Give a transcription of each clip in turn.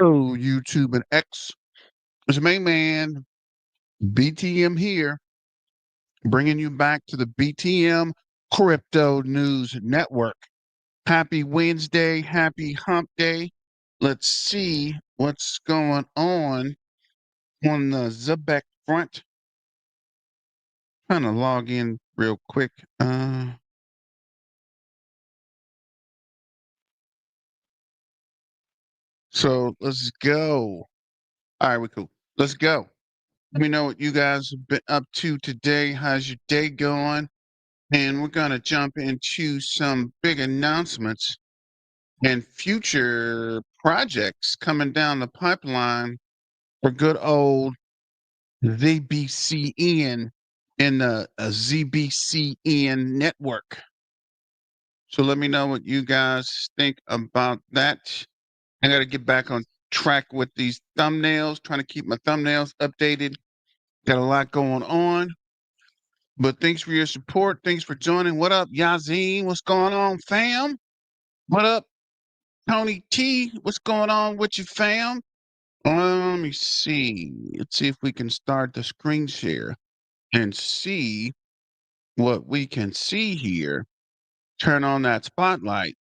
Hello, YouTube and X. It's the main man, BTM here, bringing you back to the BTM Crypto News Network. Happy Wednesday, happy hump day. Let's see what's going on the Zebec front. Trying to log in real quick. So let's go. All right, we're cool. Let's go. Let me know what you guys have been up to today. How's your day going? And we're going to jump into some big announcements and future projects coming down the pipeline for good old ZBCN and the ZBCN network. So let me know what you guys think about that. I got to get back on track with these thumbnails, trying to keep my thumbnails updated. Got a lot going on. But thanks for your support. Thanks for joining. What up, Yazin? What's going on, fam? What up, Tony T? What's going on with you, fam? Let me see. Let's see if we can start the screen share and see what we can see here. Turn on that spotlight.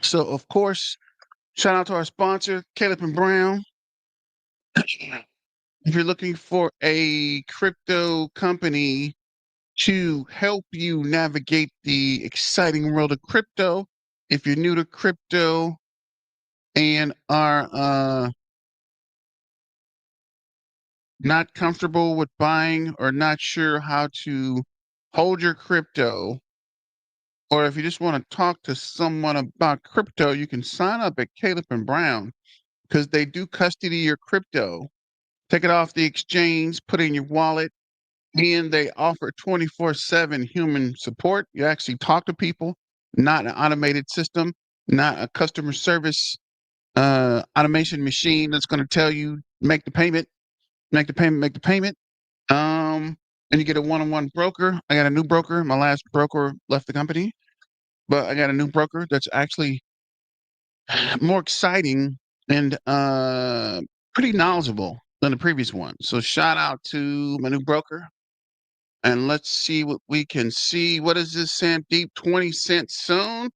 So, of course, shout out to our sponsor, Caleb and Brown. If you're looking for a crypto company to help you navigate the exciting world of crypto, if you're new to crypto and are not comfortable with buying or not sure how to hold your crypto, or if you just want to talk to someone about crypto, you can sign up at Caleb and Brown because they do custody your crypto. Take it off the exchange, put it in your wallet, and they offer 24/7 human support. You actually talk to people, not an automated system, not a customer service automation machine that's going to tell you make the payment, make the payment, make the payment. And you get a one-on-one broker. I got a new broker. My last broker left the company, but I got a new broker that's actually more exciting and pretty knowledgeable than the previous one. So shout out to my new broker. And let's see what we can see. What is this, Sandeep? 20 cents soon?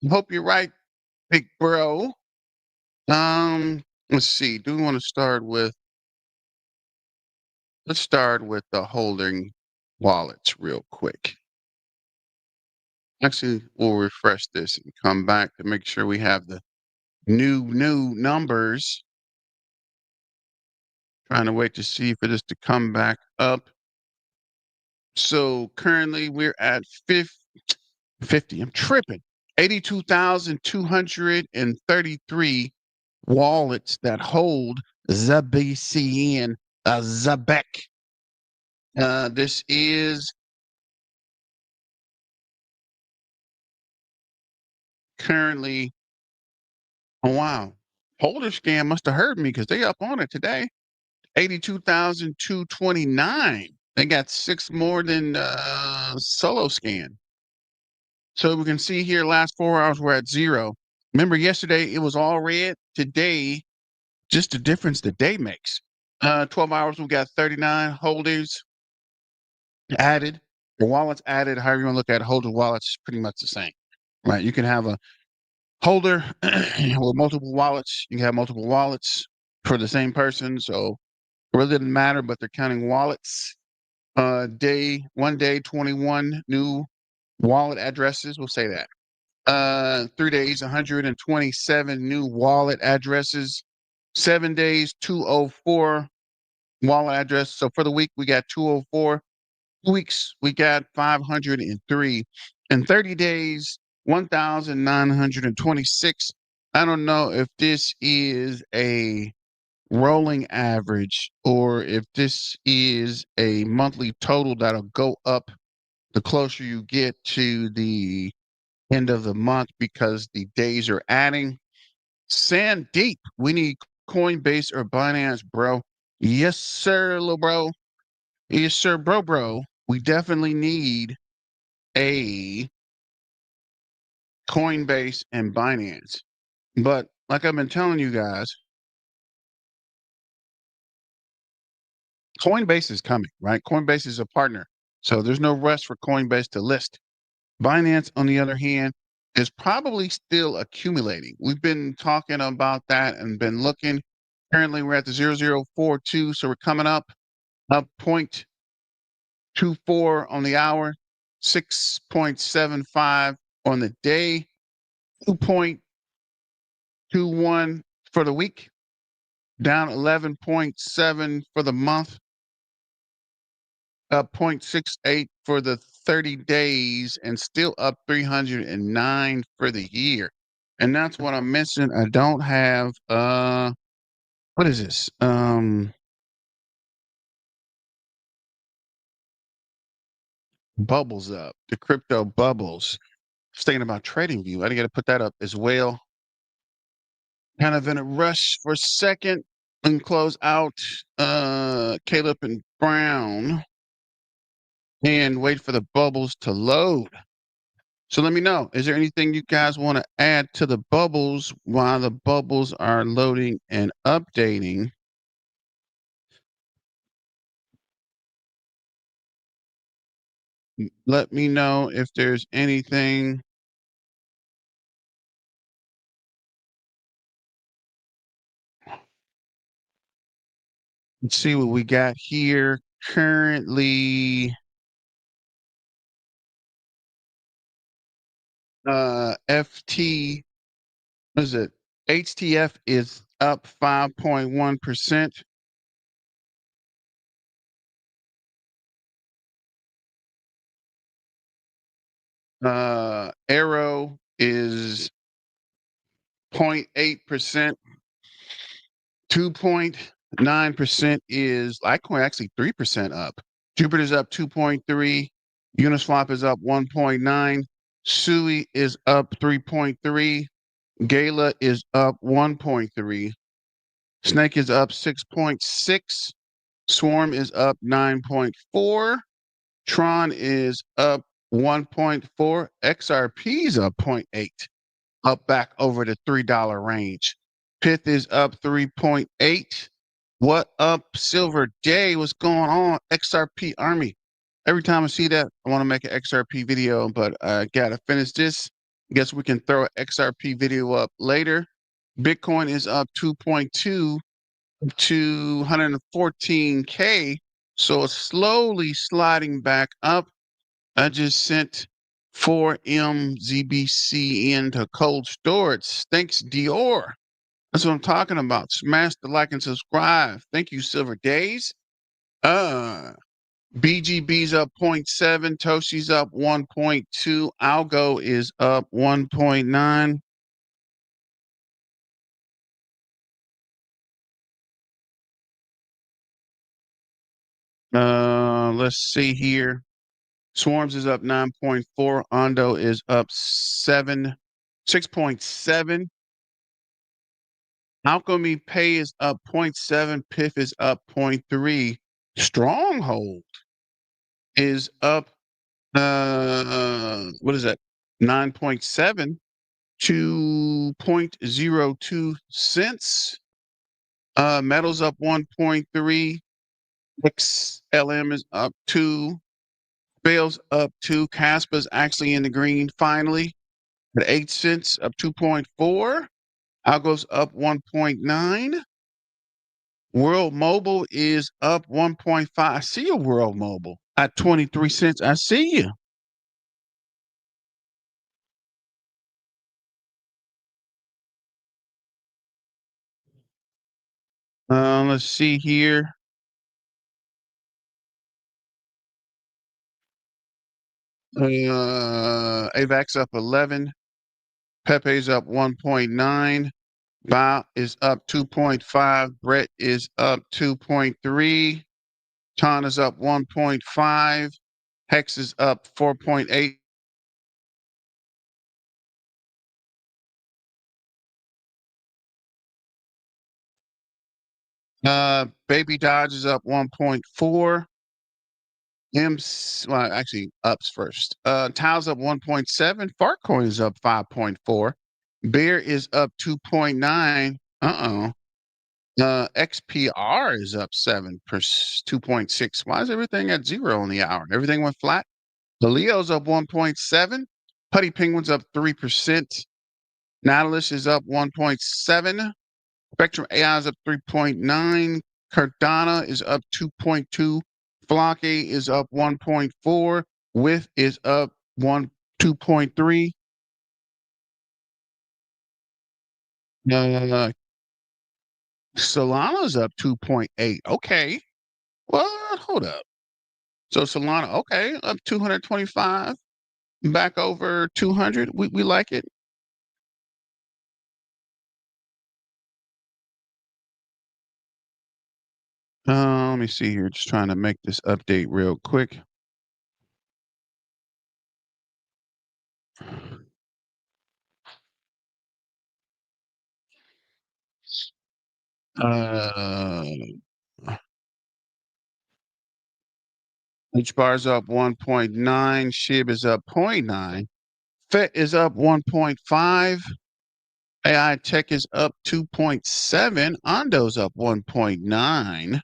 Hope you're right, big bro. Let's see. Do we want to start with let's start with the holding wallets real quick. Actually, we'll refresh this and come back to make sure we have the new numbers. Trying to wait to see for this to come back up. So currently we're at 50. I'm tripping. 82,233 wallets that hold ZBCN, Zebec. This is currently, oh wow, Holder Scam must have heard me because they up on it today. 82,229. They got 6 more than Solo Scan. So we can see here, last 4 hours we're at 0. Remember, yesterday it was all red. Today, just the difference the day makes. 12 hours we got 39 holders added. The wallets added. However you want to look at it, holder wallets, pretty much the same, right? You can have a holder with multiple wallets. You can have multiple wallets for the same person. So it really doesn't matter, but they're counting wallets. One day, 21 new wallet addresses. We'll say that. 3 days, 127 new wallet addresses. 7 days, 204 wallet addresses. So for the week, we got 204. 2 weeks, we got 503. In 30 days, 1,926. I don't know if this is a rolling average or if this is a monthly total that'll go up the closer you get to the end of the month because the days are adding. Sandeep, we need Coinbase or Binance, bro. Yes, sir, little bro. Yes, sir, bro. We definitely need a Coinbase and Binance. But like I've been telling you guys, Coinbase is coming, right? Coinbase is a partner. So there's no rush for Coinbase to list. Binance, on the other hand, is probably still accumulating. We've been talking about that and been looking. Currently, we're at the 0042, so we're coming up 0.24 on the hour, 6.75 on the day, 2.21 for the week, down 11.7 for the month, up 0.68 for the 30 days, and still up 309 for the year. And that's what I'm missing. I don't have what is this? Bubbles up. The crypto bubbles. I was thinking about trading view. I got to put that up as well. Kind of in a rush for a second and close out Caleb and Brown and wait for the bubbles to load. So let me know. Is there anything you guys want to add to the bubbles while the bubbles are loading and updating? Let me know if there's anything. Let's see what we got here. Currently, FT, what is it? HTF is up 5.1%. Arrow is 0.8%. 2.9% is Litecoin actually 3% up. Jupiter's up 2.3. Uniswap is up 1.9. Sui is up 3.3. Gala is up 1.3. Snake is up 6.6. Swarm is up 9.4. Tron is up 1.4. XRP is up 0.8, up back over the $3 range. Pith is up 3.8. What up, Silver Day? What's going on? XRP Army. Every time I see that, I want to make an XRP video, but I gotta finish this. I guess we can throw an XRP video up later. Bitcoin is up 2.2 to 114K. So it's slowly sliding back up. I just sent 4M ZBCN to cold storage. Thanks, Dior. That's what I'm talking about. Smash the like and subscribe. Thank you, Silver Days. BGB's up 0.7. Toshi's up 1.2. Algo is up 1.9. Let's see here. Swarms is up 9.4. Ondo is up 6.7. Alchemy Pay is up 0.7. Piff is up 0.3. Stronghold is up what is that? 9.7 to 0.02 cents. Metals up 1.3. XLM is up 2. Bales up 2. Caspa's actually in the green finally at 8 cents, up 2.4. Algo's up 1.9. World Mobile is up 1.5. I see you, World Mobile, at 23 cents. I see you. Let's see here. AVAX up 11. Pepe's up 1.9. Bob is up 2.5. Brett is up 2.3. Ton is up 1.5. Hex is up 4.8. Baby Dodge is up 1.4. Well, actually, ups first. Tiles up 1.7. Fartcoin is up 5.4. Bear is up 2.9. Uh-oh. XPR is up 2.6. Why is everything at zero on the hour? Everything went flat. The Leo's up 1.7. Putty Penguin's up 3%. Nautilus is up 1.7. Spectrum AI is up 3.9. Cardano is up 2.2. Flocky is up 1.4. With is up 2.3. Solana's up 2.8. Okay. Well, hold up. So Solana, okay, up 225, back over 200. We like it. Let me see here. Just trying to make this update real quick. Uh, H bar is up 1.9. SHIB is up 0.9. FET is up 1.5. AI Tech is up 2.7. Ondo's up 1.9.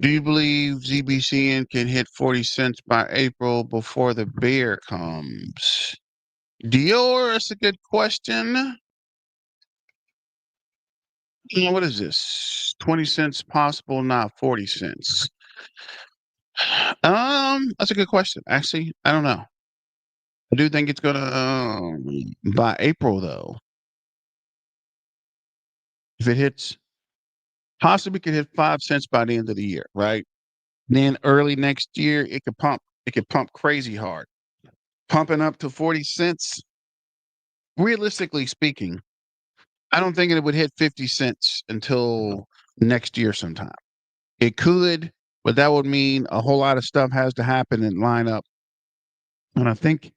Do you believe ZBCN can hit 40 cents by April before the bear comes? Dior, that's a good question. What is this? 20 cents possible, not 40 cents. That's a good question. Actually, I don't know. I do think it's gonna by April though. If it hits, possibly could hit 5 cents by the end of the year, right? Then early next year, it could pump. It could pump crazy hard, pumping up to 40 cents. Realistically speaking, I don't think it would hit 50 cents until next year sometime. It could, but that would mean a whole lot of stuff has to happen and line up. And I think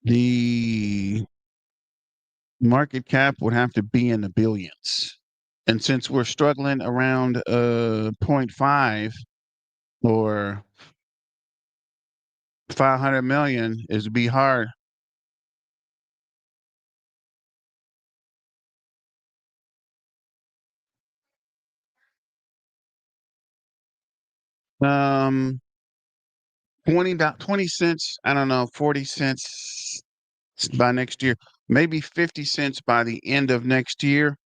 the market cap would have to be in the billions. And since we're struggling around zero point 0.5 or 500 million, is be hard. Um 20 cents, I don't know, 40 cents by next year, maybe 50 cents by the end of next year.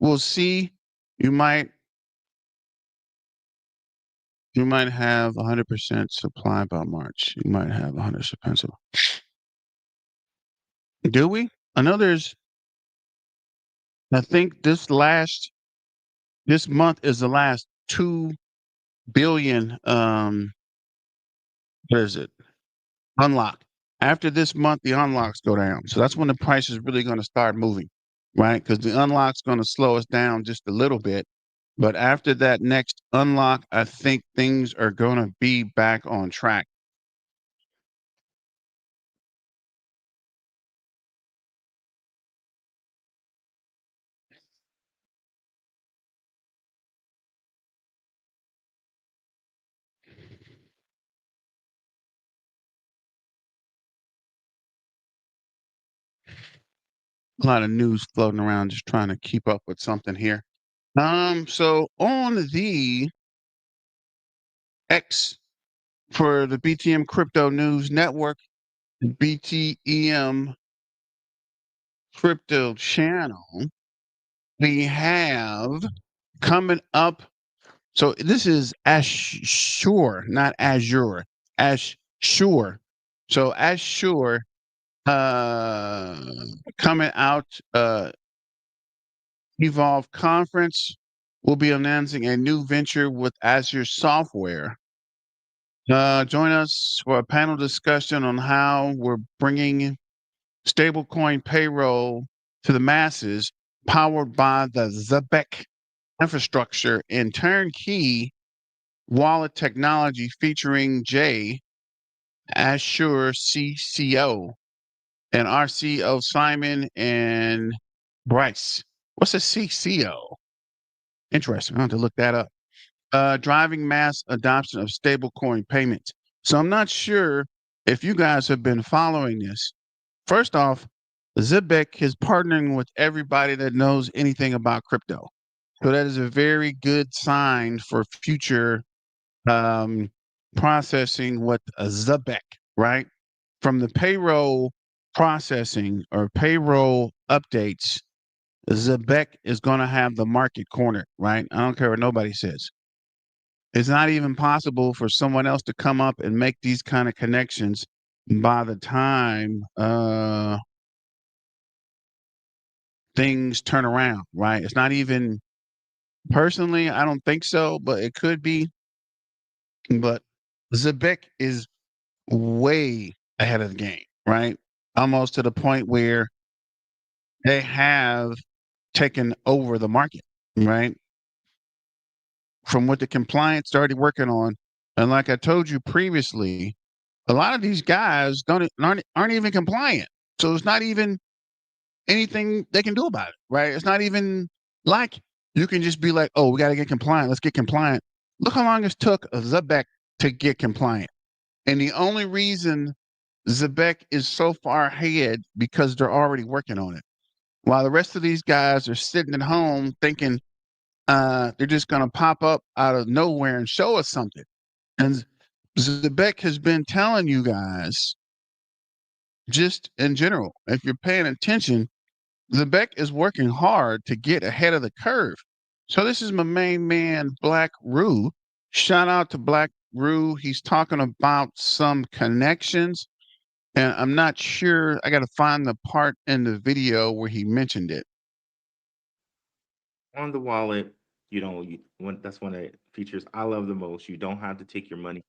We'll see. You might you might have 100% supply by March. You might have 100% supply. Do we? I know I think this month is the last 2 billion, what is it? Unlock. After this month, the unlocks go down. So that's when the price is really going to start moving, right? Because the unlock's going to slow us down just a little bit. But after that next unlock, I think things are going to be back on track. A lot of news floating around, just trying to keep up with something here. So on the X for the BTM Crypto News Network, BTEM Crypto Channel, we have coming up. So this is Ashore, not Azure. Ashore. So Ashore coming out Evolve Conference will be announcing a new venture with Azure Software. Join us for a panel discussion on how we're bringing stablecoin payroll to the masses, powered by the Zebec infrastructure and turnkey wallet technology featuring Jay, Azure CCO, and RCO Simon and Bryce. What's a CCO? Interesting. I have to look that up. Driving mass adoption of stablecoin payments. So I'm not sure if you guys have been following this. First off, Zebec is partnering with everybody that knows anything about crypto. So that is a very good sign for future um, processing with a Zebec, right? From the payroll processing or payroll updates, Zebec is going to have the market cornered, right? I don't care what nobody says. It's not even possible for someone else to come up and make these kind of connections by the time things turn around, right? It's not even personally, I don't think so, but it could be. But Zebec is way ahead of the game, right? Almost to the point where they have taken over the market, right? From what the compliance started working on. And like I told you previously, a lot of these guys aren't even compliant. So it's not even anything they can do about it, right? It's not even like you can just be like, oh, we got to get compliant. Let's get compliant. Look how long it took Zebec to get compliant. And the only reason Zebec is so far ahead because they're already working on it. While the rest of these guys are sitting at home thinking they're just going to pop up out of nowhere and show us something. And Zebec has been telling you guys, just in general, if you're paying attention, Zebec is working hard to get ahead of the curve. So this is my main man, Black Roo. Shout out to Black Roo. He's talking about some connections, and I'm not sure. I got to find the part in the video where he mentioned it. On the wallet, that's one of the features I love the most. You don't have to take your money.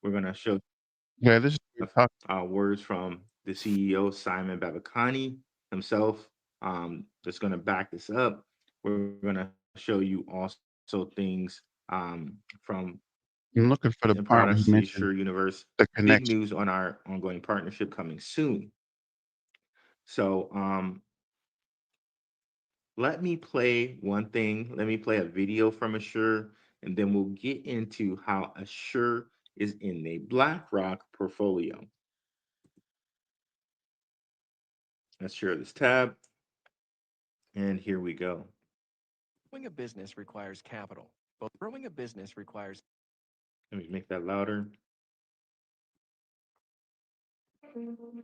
We're gonna show Yeah, this is words from the CEO Simon Babakani himself. That's gonna back this up. We're gonna show you also things from I'm looking for the and part where products he to the mentioned Assure Universe. the Big connection. news on our ongoing partnership coming soon. So let me play one thing. Let me play a video from Assure, and then we'll get into how Assure is in a BlackRock portfolio. Let's share this tab, and here we go. Growing a business requires capital. But growing a business requires Let me make that louder.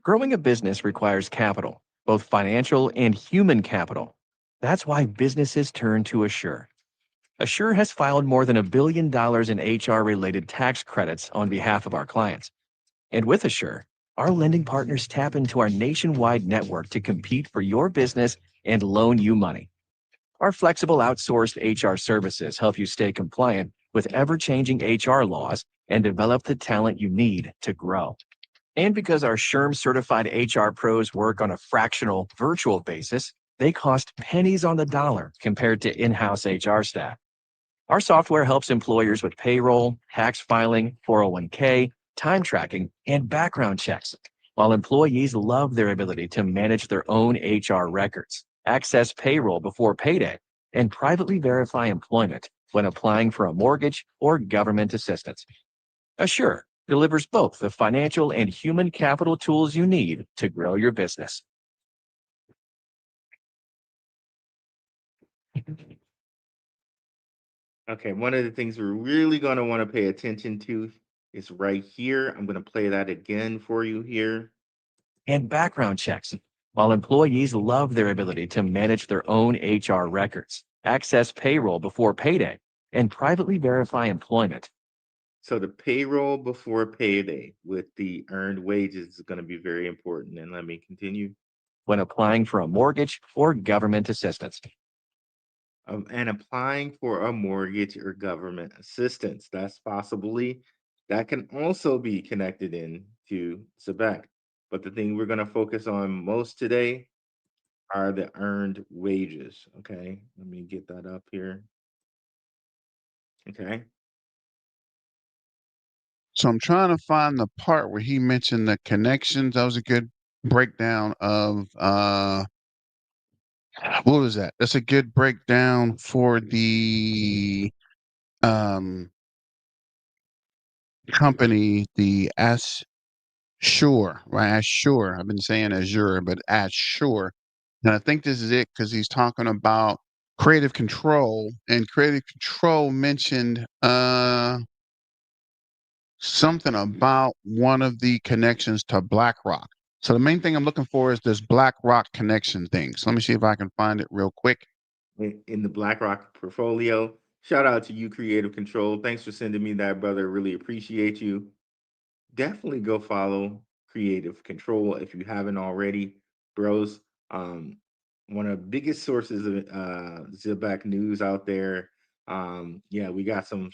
Growing a business requires capital, both financial and human capital. That's why businesses turn to Assure. Assure has filed more than $1 billion in HR-related tax credits on behalf of our clients. And with Assure, our lending partners tap into our nationwide network to compete for your business and loan you money. Our flexible outsourced HR services help you stay compliant with ever-changing HR laws and develop the talent you need to grow. And because our SHRM certified HR pros work on a fractional virtual basis, they cost pennies on the dollar compared to in-house HR staff. Our software helps employers with payroll, tax filing, 401k, time tracking, and background checks, while employees love their ability to manage their own HR records, access payroll before payday, and privately verify employment when applying for a mortgage or government assistance. Assure delivers both the financial and human capital tools you need to grow your business. Okay, one of the things we're really going to want to pay attention to is right here. I'm going to play that again for you here. And background checks, while employees love their ability to manage their own HR records, access payroll before payday, and privately verify employment. So the payroll before payday with the earned wages is going to be very important. And let me continue. When applying for a mortgage or government assistance. And applying for a mortgage or government assistance. That can also be connected in to Zebec. But the thing we're going to focus on most today are the earned wages. Okay, let me get that up here. Okay. So I'm trying to find the part where he mentioned the connections. That was a good breakdown of what was that? That's a good breakdown for the um company, the Sure, right? Azure. I've been saying Azure, but Azure. And I think this is it because he's talking about creative control, and creative control mentioned something about one of the connections to BlackRock. So the main thing I'm looking for is this BlackRock connection thing. So let me see if I can find it real quick. In the BlackRock portfolio. Shout out to you, Creative Control. Thanks for sending me that, brother. Really appreciate you. Definitely go follow Creative Control if you haven't already, bros. Um, One of the biggest sources of Zebec news out there. Yeah, we got some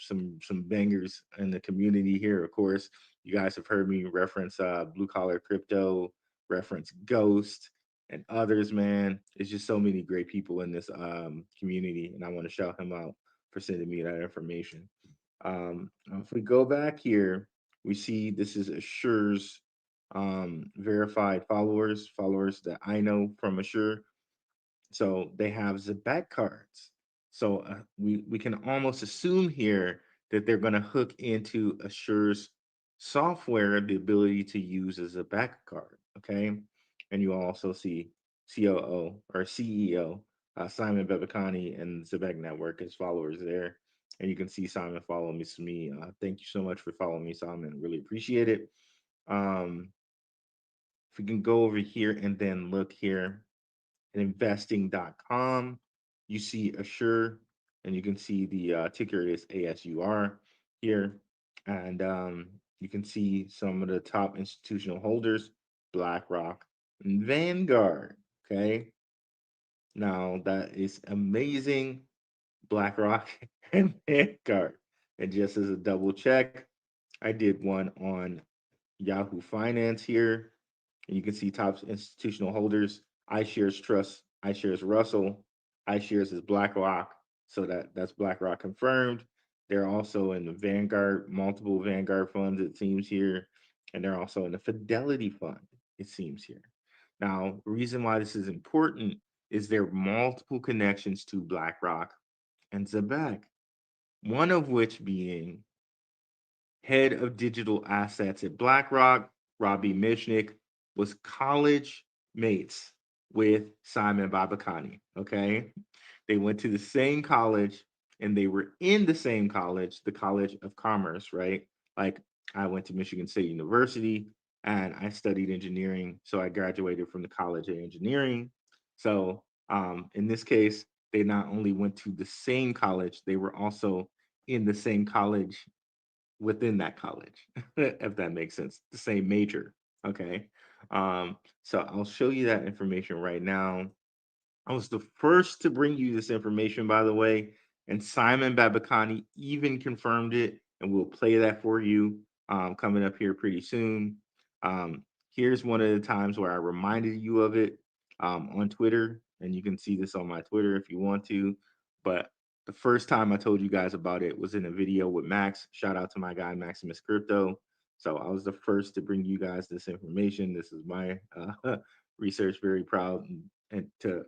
bangers in the community here. Of course, you guys have heard me reference Blue Collar Crypto, reference Ghost, and others. Man, it's just so many great people in this community, and I want to shout him out for sending me that information. If we go back here, we see this is Assure's verified followers that I know from Assure. So they have Zebec cards. So we can almost assume here that they're going to hook into Assure's software the ability to use a Zebec card. Okay, and you also see COO or CEO Simon Bebekani and Zebec Network as followers there. And you can see Simon follow me. Thank you so much for following me, Simon. Really appreciate it. Um, if we can go over here and then look here at investing.com, you see Assure, and you can see the ticker is ASUR here. And you can see some of the top institutional holders, BlackRock and Vanguard. Okay. Now that is amazing. BlackRock and Vanguard. And just as a double check, I did one on Yahoo Finance here. And you can see top institutional holders. iShares Trust, iShares Russell, iShares is BlackRock. So that's BlackRock confirmed. They're also in the Vanguard, multiple Vanguard funds, it seems here. And they're also in the Fidelity Fund, it seems here. Now, the reason why this is important is there are multiple connections to BlackRock and Zebec, one of which being head of digital assets at BlackRock, Robbie Mitchnick, was college mates with Simon Babakani. Okay. They went to the same college and they were in the same college, the College of Commerce, right? Like I went to Michigan State University and I studied engineering. So I graduated from the College of Engineering. So in this case, they not only went to the same college, they were also in the same college within that college, if that makes sense. The same major. Okay. So I'll show you that information right now. I was the first to bring you this information, by the way, and Simon Babakani even confirmed it, and we'll play that for you coming up here pretty soon. Here's one of the times where I reminded you of it on Twitter, and you can see this on my Twitter if you want to. But the first time I told you guys about it was in a video with Max. Shout out to my guy Maximus Crypto. So I was the first to bring you guys this information. This is my research. Very proud and to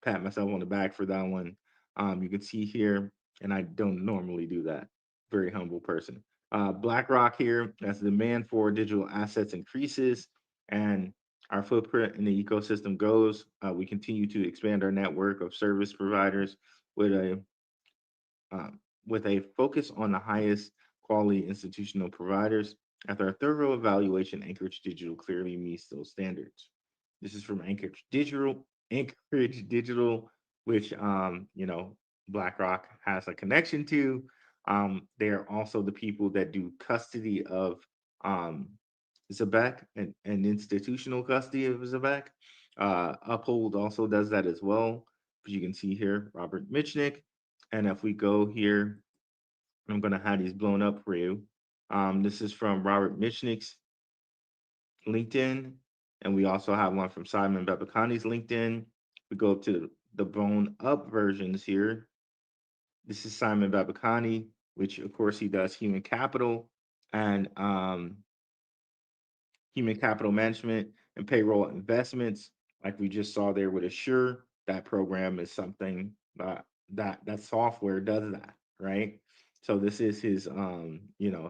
pat myself on the back for that one. You can see here, and I don't normally do that. Very humble person. BlackRock here, as the demand for digital assets increases and our footprint in the ecosystem goes, we continue to expand our network of service providers with a with a focus on the highest quality institutional providers. After a thorough evaluation, Anchorage Digital clearly meets those standards. This is from Anchorage Digital, which BlackRock has a connection to. They are also the people that do custody of um, Zebec and institutional custody of Zebec. Uphold also does that as well. As you can see here, Robert Mitchnick. And if we go here, I'm going to have these blown up for you. This is from Robert Mitchnick's LinkedIn, and we also have one from Simon Babakani's LinkedIn. We go up to the blown up versions here. This is Simon Babakani, which of course he does and human capital management and payroll investments. Like we just saw there with Assure, that program is something that software does that, right? So this is his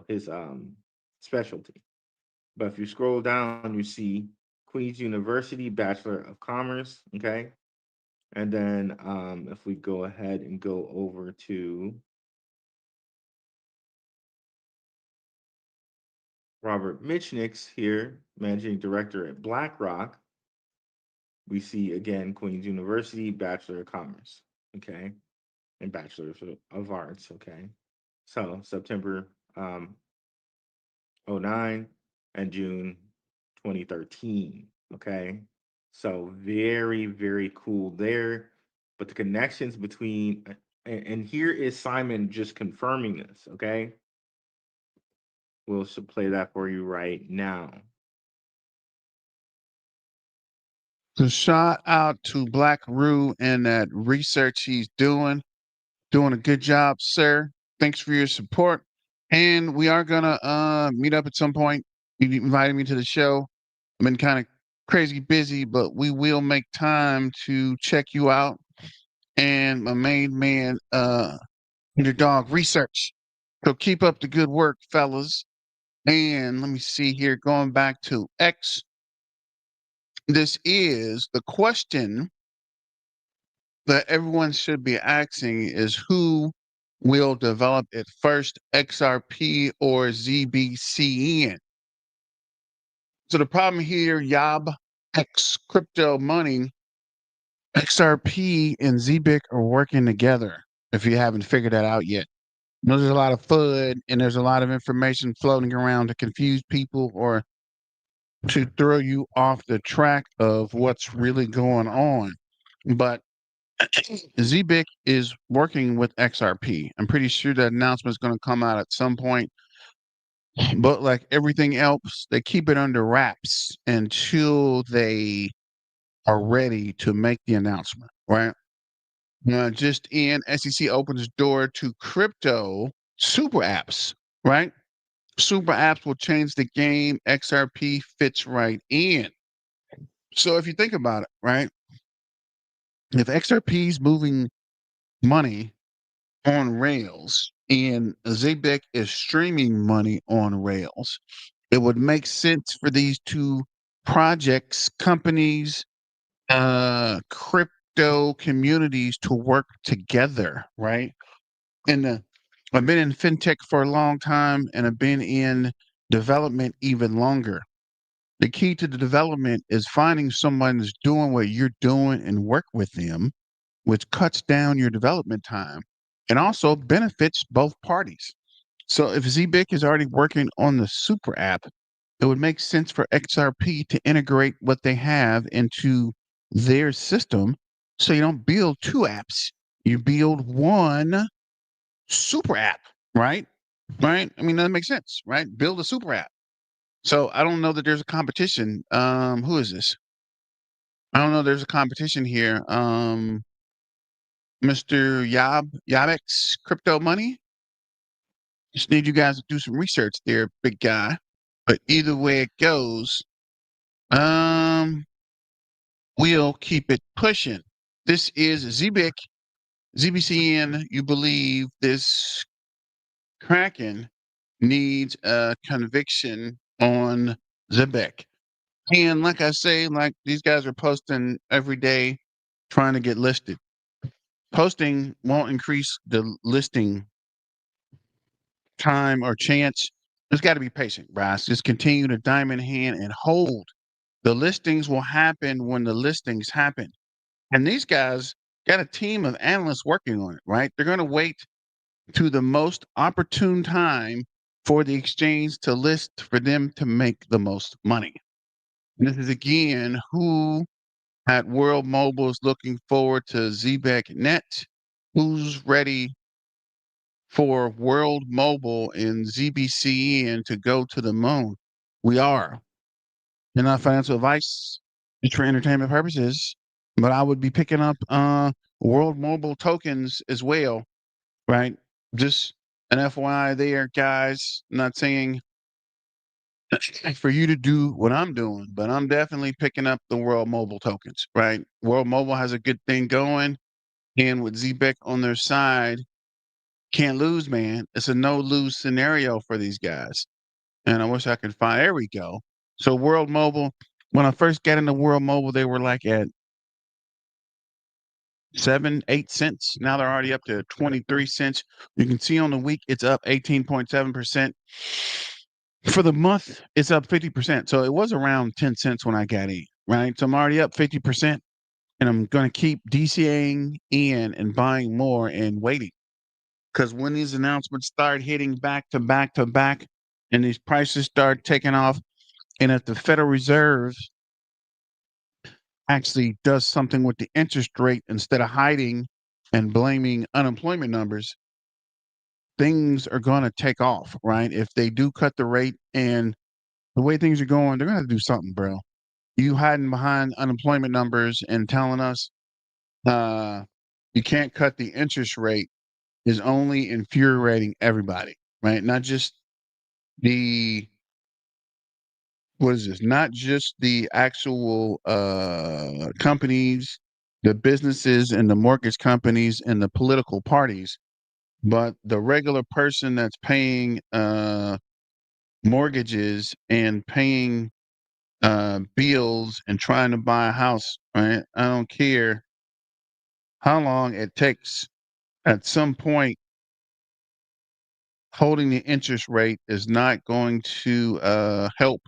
his specialty. But if you scroll down, you see Queen's University, Bachelor of Commerce, okay? And then if we go ahead and go over to Robert Mitchnick's here, Managing Director at BlackRock, we see again Queen's University, Bachelor of Commerce, okay? And Bachelor of Arts, okay? So September 09 and June 2013, okay? So very, very cool there. But the connections between, and here is Simon just confirming this, okay? We'll play that for you right now. So shout out to Black Roo and that research he's doing. Doing a good job, sir. Thanks for your support. And we are gonna meet up at some point. You invited me to the show. I've been kind of crazy busy, but we will make time to check you out. And my main man, Underdog Research. So keep up the good work, fellas. And let me see here, going back to X. This is the question that everyone should be asking is who will develop it first, XRP or ZBCN? So the problem here, Yob, X crypto money, XRP and Zebec are working together. If you haven't figured that out yet, there's a lot of FUD and there's a lot of information floating around to confuse people or to throw you off the track of what's really going on. But Zebec is working with XRP. I'm pretty sure that announcement is going to come out at some point. But like everything else, they keep it under wraps until they are ready to make the announcement, right? Just in, SEC opens door to crypto super apps, right? Super apps will change the game. XRP fits right in. So if you think about it, right? If XRP is moving money on Rails and Zebec is streaming money on Rails, it would make sense for these two projects, companies, crypto communities to work together, right? And I've been in fintech for a long time and I've been in development even longer. The key to the development is finding someone that's doing what you're doing and work with them, which cuts down your development time and also benefits both parties. So if Zebec is already working on the super app, it would make sense for XRP to integrate what they have into their system so you don't build two apps. You build one super app, right? Right? I mean, that makes sense, right? Build a super app. So I don't know that there's a competition. Who is this? I don't know there's a competition here. Mr. Yabex Crypto Money. Just need you guys to do some research there, big guy. But either way it goes, um, we'll keep it pushing. This is Zebec, ZBCN. You believe this Kraken needs a conviction on Zebec. And like I say, like these guys are posting every day trying to get listed. Posting won't increase the listing time or chance. There's got to be patient, Bryce. Just continue to diamond hand and hold. The listings will happen when the listings happen. And these guys got a team of analysts working on it, right? They're going to wait to the most opportune time for the exchange to list for them to make the most money. And this is again who at World Mobile is looking forward to Zebec Net. Who's ready for World Mobile and ZBCN to go to the moon? We are. They're not financial advice. It's for entertainment purposes. But I would be picking up World Mobile tokens as well, right? Just an FYI there, guys. I'm not saying for you to do what I'm doing, but I'm definitely picking up the World Mobile tokens, right? World Mobile has a good thing going. And with Zebec on their side, can't lose, man. It's a no lose scenario for these guys. And I wish I could find. There we go. So World Mobile. When I first got into World Mobile, they were like at 7, 8 cents. Now they're already up to 23 cents. You can see on the week it's up 18.7%. For the month, it's up 50%. So it was around 10 cents when I got in, right? So I'm already up 50%, and I'm going to keep DCAing in and buying more and waiting. Because when these announcements start hitting back to back to back and these prices start taking off, and if the Federal Reserve actually does something with the interest rate instead of hiding and blaming unemployment numbers, things are going to take off, right? If they do cut the rate and the way things are going, they're going to do something, bro. You hiding behind unemployment numbers and telling us you can't cut the interest rate is only infuriating everybody, right? Not just the what is this? Not just the actual companies, the businesses and the mortgage companies and the political parties, but the regular person that's paying mortgages and paying bills and trying to buy a house, right? I don't care how long it takes. At some point, holding the interest rate is not going to help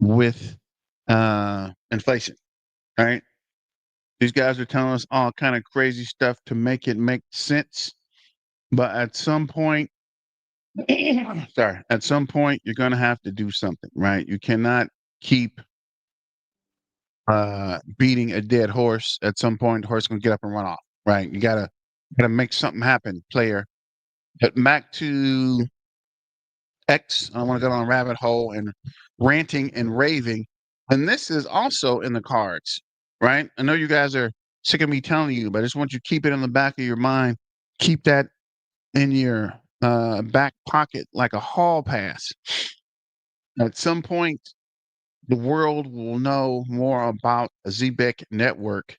with inflation, right? These guys are telling us all kind of crazy stuff to make it make sense, but at some point, sorry, at some point you're going to have to do something, right? You cannot keep beating a dead horse. At some point, the horse is going to get up and run off, right? You gotta make something happen, player. But back to X, I don't want to go down a rabbit hole and ranting and raving. And this is also in the cards, right? I know you guys are sick of me telling you, but I just want you to keep it in the back of your mind. Keep that in your back pocket like a hall pass. At some point, the world will know more about a Zebec Network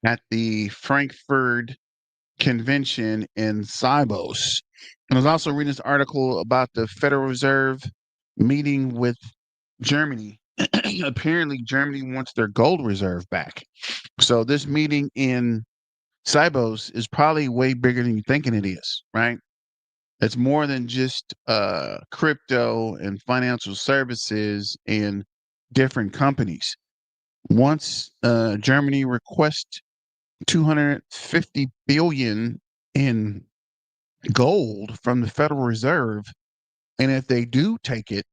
at the Frankfurt convention in Sibos. And I was also reading this article about the Federal Reserve meeting with Germany. Apparently, Germany wants their gold reserve back. So this meeting in Sibos is probably way bigger than you're thinking it is, right? It's more than just crypto and financial services and different companies. Once Germany requests 250 billion in gold from the Federal Reserve, and if they do take it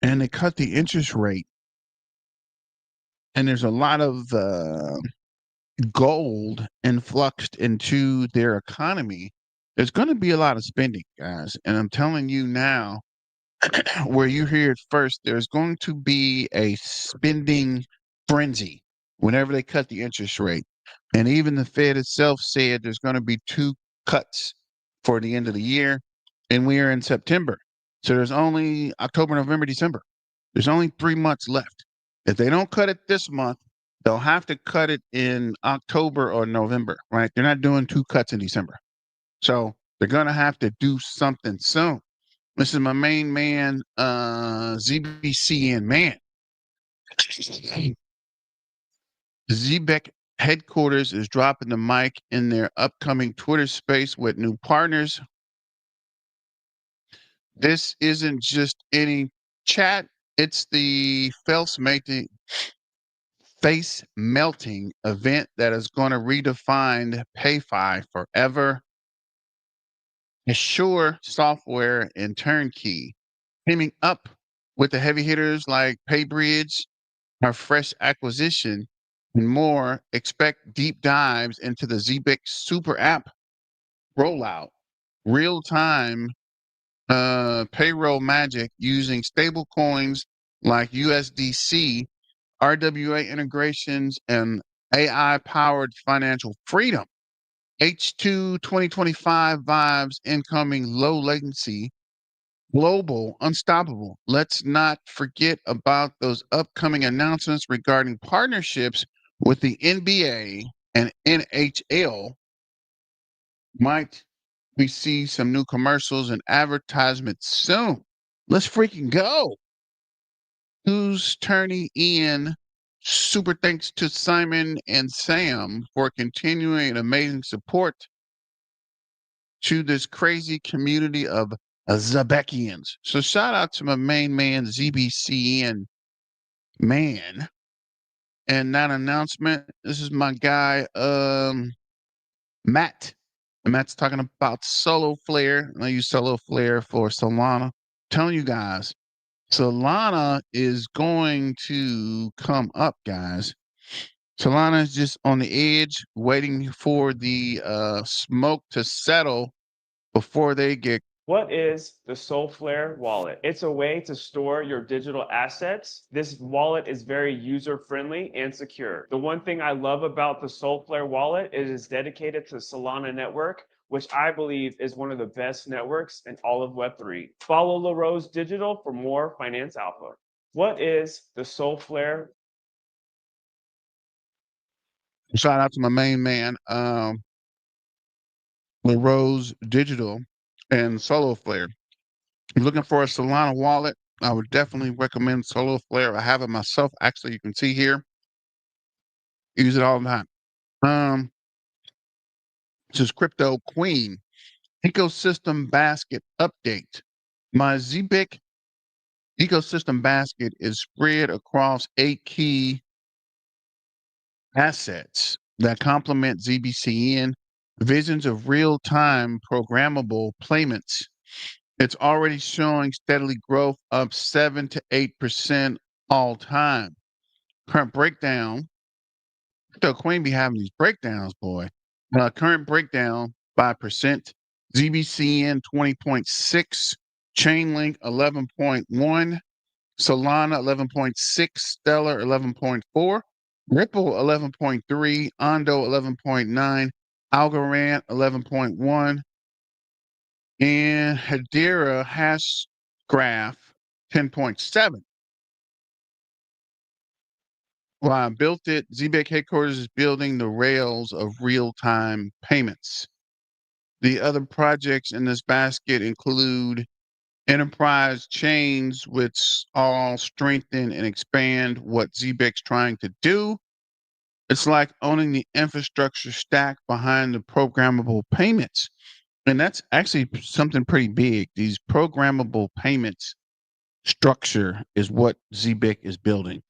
and they cut the interest rate, and there's a lot of gold influxed into their economy, there's going to be a lot of spending, guys. And I'm telling you now, where you hear it first, there's going to be a spending frenzy whenever they cut the interest rate. And even the Fed itself said there's going to be 2 cuts for the end of the year, and we are in September. So there's only October, November, December. There's only 3 months left. If they don't cut it this month, they'll have to cut it in October or November, right? They're not doing 2 cuts in December. So they're going to have to do something soon. This is my main man, ZBCN man. Zebec headquarters is dropping the mic in their upcoming Twitter space with new partners. This isn't just any chat, it's the face melting event that is going to redefine PayFi forever. Assure software and turnkey, teaming up with the heavy hitters like PayBridge, our fresh acquisition, and more. Expect deep dives into the Zebec super app rollout, real time payroll magic using stable coins like USDC, RWA integrations, and AI powered financial freedom. H2 2025 vibes incoming, low latency, global, unstoppable. Let's not forget about those upcoming announcements regarding partnerships with the NBA and NHL. Might We see some new commercials and advertisements soon. Let's freaking go. Who's turning in? Super thanks to Simon and Sam for continuing amazing support to this crazy community of Zebecians. So shout out to my main man, ZBCN man. And that announcement, this is my guy, Matt. And Matt's talking about Solo Flare. I use Solo Flare for Solana. Telling you guys, Solana is going to come up, guys. Solana is just on the edge, waiting for the smoke to settle before they get. What is the Soulflare wallet? It's a way to store your digital assets. This wallet is very user-friendly and secure. The one thing I love about the Soulflare wallet is it's dedicated to Solana Network, which I believe is one of the best networks in all of Web3. Follow LaRose Digital for more finance alpha. What is the Soulflare? Shout out to my main man, LaRose Digital and Solo Flare. If you're looking for a Solana wallet, I would definitely recommend Solo Flare. I have it myself. Actually, you can see here. Use it all the time. This is Crypto Queen Ecosystem Basket Update. My Zebec Ecosystem Basket is spread across 8 key assets that complement ZBCN visions of real-time programmable payments. It's already showing steadily growth up 7 to 8% all time. Current breakdown. The Queen be having these breakdowns, boy. Current breakdown 5%. ZBCN 20.6. Chainlink 11.1. Solana 11.6. Stellar 11.4. Ripple 11.3. Ondo 11.9. Algorand 11.1. And Hedera hash graph 10.7. Well, I built it. Zebec headquarters is building the rails of real-time payments. The other projects in this basket include enterprise chains, which all strengthen and expand what Zebec's trying to do. It's like owning the infrastructure stack behind the programmable payments. And that's actually something pretty big. These programmable payments structure is what Zebec is building.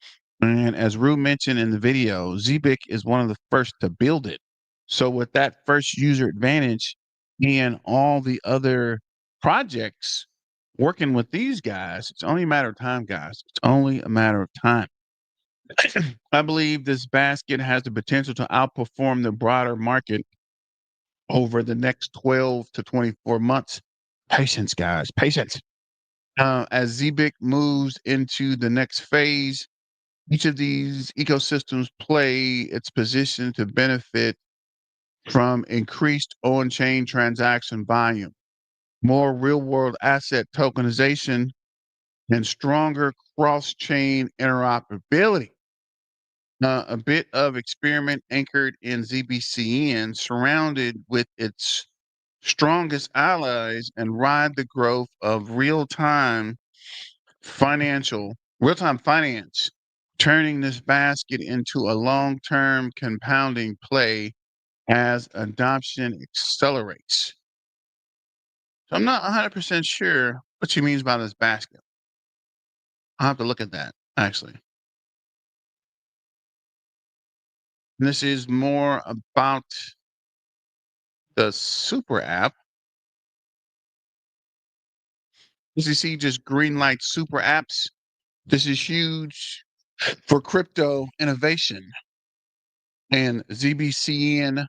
And as Rue mentioned in the video, Zebec is one of the first to build it. So with that first user advantage and all the other projects working with these guys, it's only a matter of time, guys. It's only a matter of time. I believe this basket has the potential to outperform the broader market over the next 12 to 24 months. Patience, guys, patience. As Zebec moves into the next phase, each of these ecosystems play its position to benefit from increased on-chain transaction volume, more real-world asset tokenization, and stronger cross-chain interoperability. A bit of experiment anchored in ZBCN, surrounded with its strongest allies, and ride the growth of real-time finance, turning this basket into a long-term compounding play as adoption accelerates. So I'm not 100% sure what she means by this basket. I'll have to look at that, actually. And this is more about the super app. As you see, just green light super apps. This is huge for crypto innovation. And ZBCN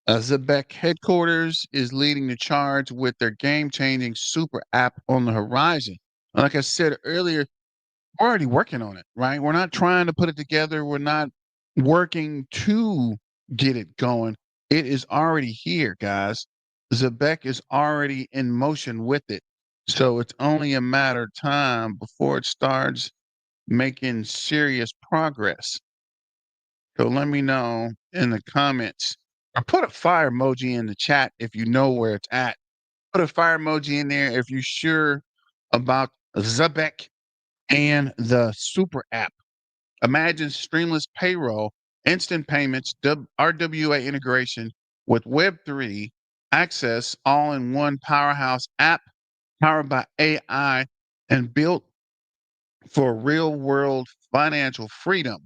Zebec headquarters is leading the charge with their game-changing super app on the horizon. Like I said earlier, we're already working on it, right? We're not trying to put it together. We're not working to get it going. It is already here, guys. Zebec is already in motion with it. So it's only a matter of time before it starts making serious progress. So let me know in the comments or put a fire emoji in the chat if you know where it's at. Put a fire emoji in there if you're sure about Zebec and the super app. Imagine streamless payroll, instant payments, RWA integration with Web3 access all in one powerhouse app powered by AI and built for real world financial freedom.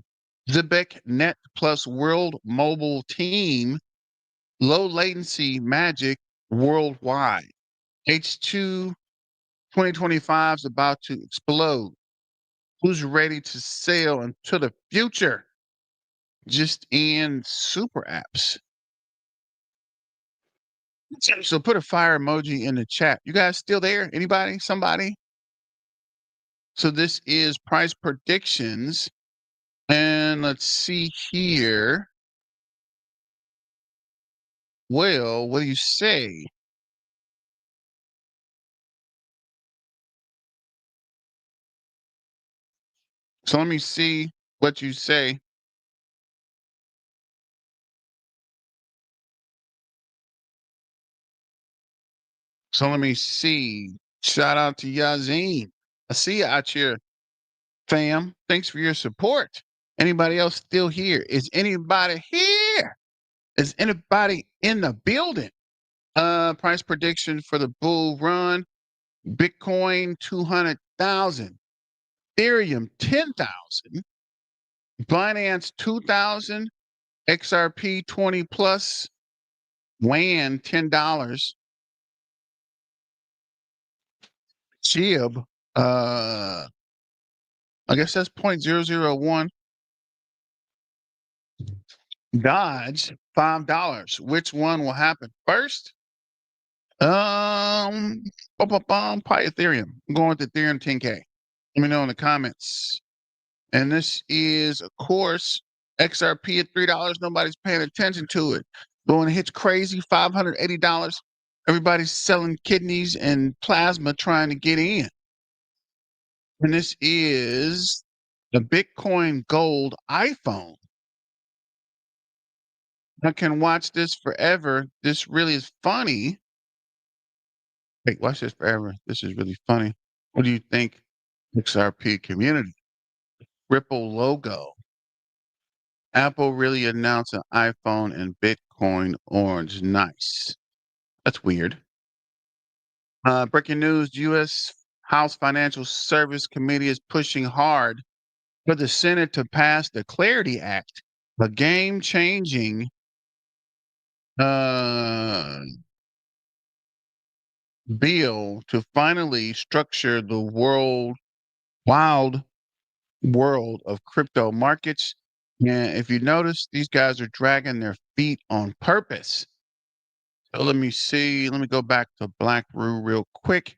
Zebec Net plus World Mobile Team, low latency magic worldwide. H2 2025 is about to explode. Who's ready to sail into the future? Just in super apps. So put a fire emoji in the chat. You guys still there? Anybody? Somebody? So this is price predictions. And let's see here. Well, what do you say? So let me see what you say. So let me see. Shout out to Yazin. I see you out here, fam. Thanks for your support. Anybody else still here? Is anybody here? Is anybody in the building? Price prediction for the bull run. Bitcoin 200,000. Ethereum 10,000. Binance 2,000. XRP 20 plus. WAN $10. SHIB, I guess that's 0.001. Dodge $5. Which one will happen first? Probably Ethereum. I'm going with Ethereum 10K. Let me know in the comments. And this is, of course, XRP at $3. Nobody's paying attention to it. But when it hits crazy, $580, everybody's selling kidneys and plasma trying to get in. And this is the Bitcoin Gold iPhone. I can watch this forever. This really is funny. Wait, watch this forever. This is really funny. What do you think? XRP community. Ripple logo. Apple really announced an iPhone and Bitcoin orange. Nice. That's weird. Breaking news, U.S. House Financial Service Committee is pushing hard for the Senate to pass the Clarity Act, a game-changing bill to finally structure the wild world of crypto markets. And if you notice, these guys are dragging their feet on purpose. So let me see. Let me go back to Black Roo real quick.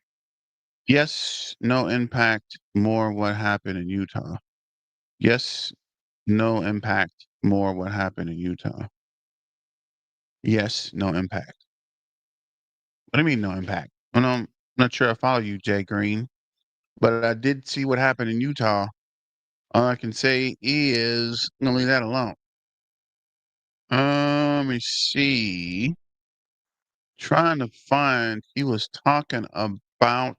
Yes, no impact. More what happened in Utah. Yes, no impact. More what happened in Utah. Yes, no impact. What do you mean no impact? Well, no, I'm not sure I follow you, Jay Green, but I did see what happened in Utah. All I can say is I'm gonna leave that alone. Let me see. Trying to find. He was talking about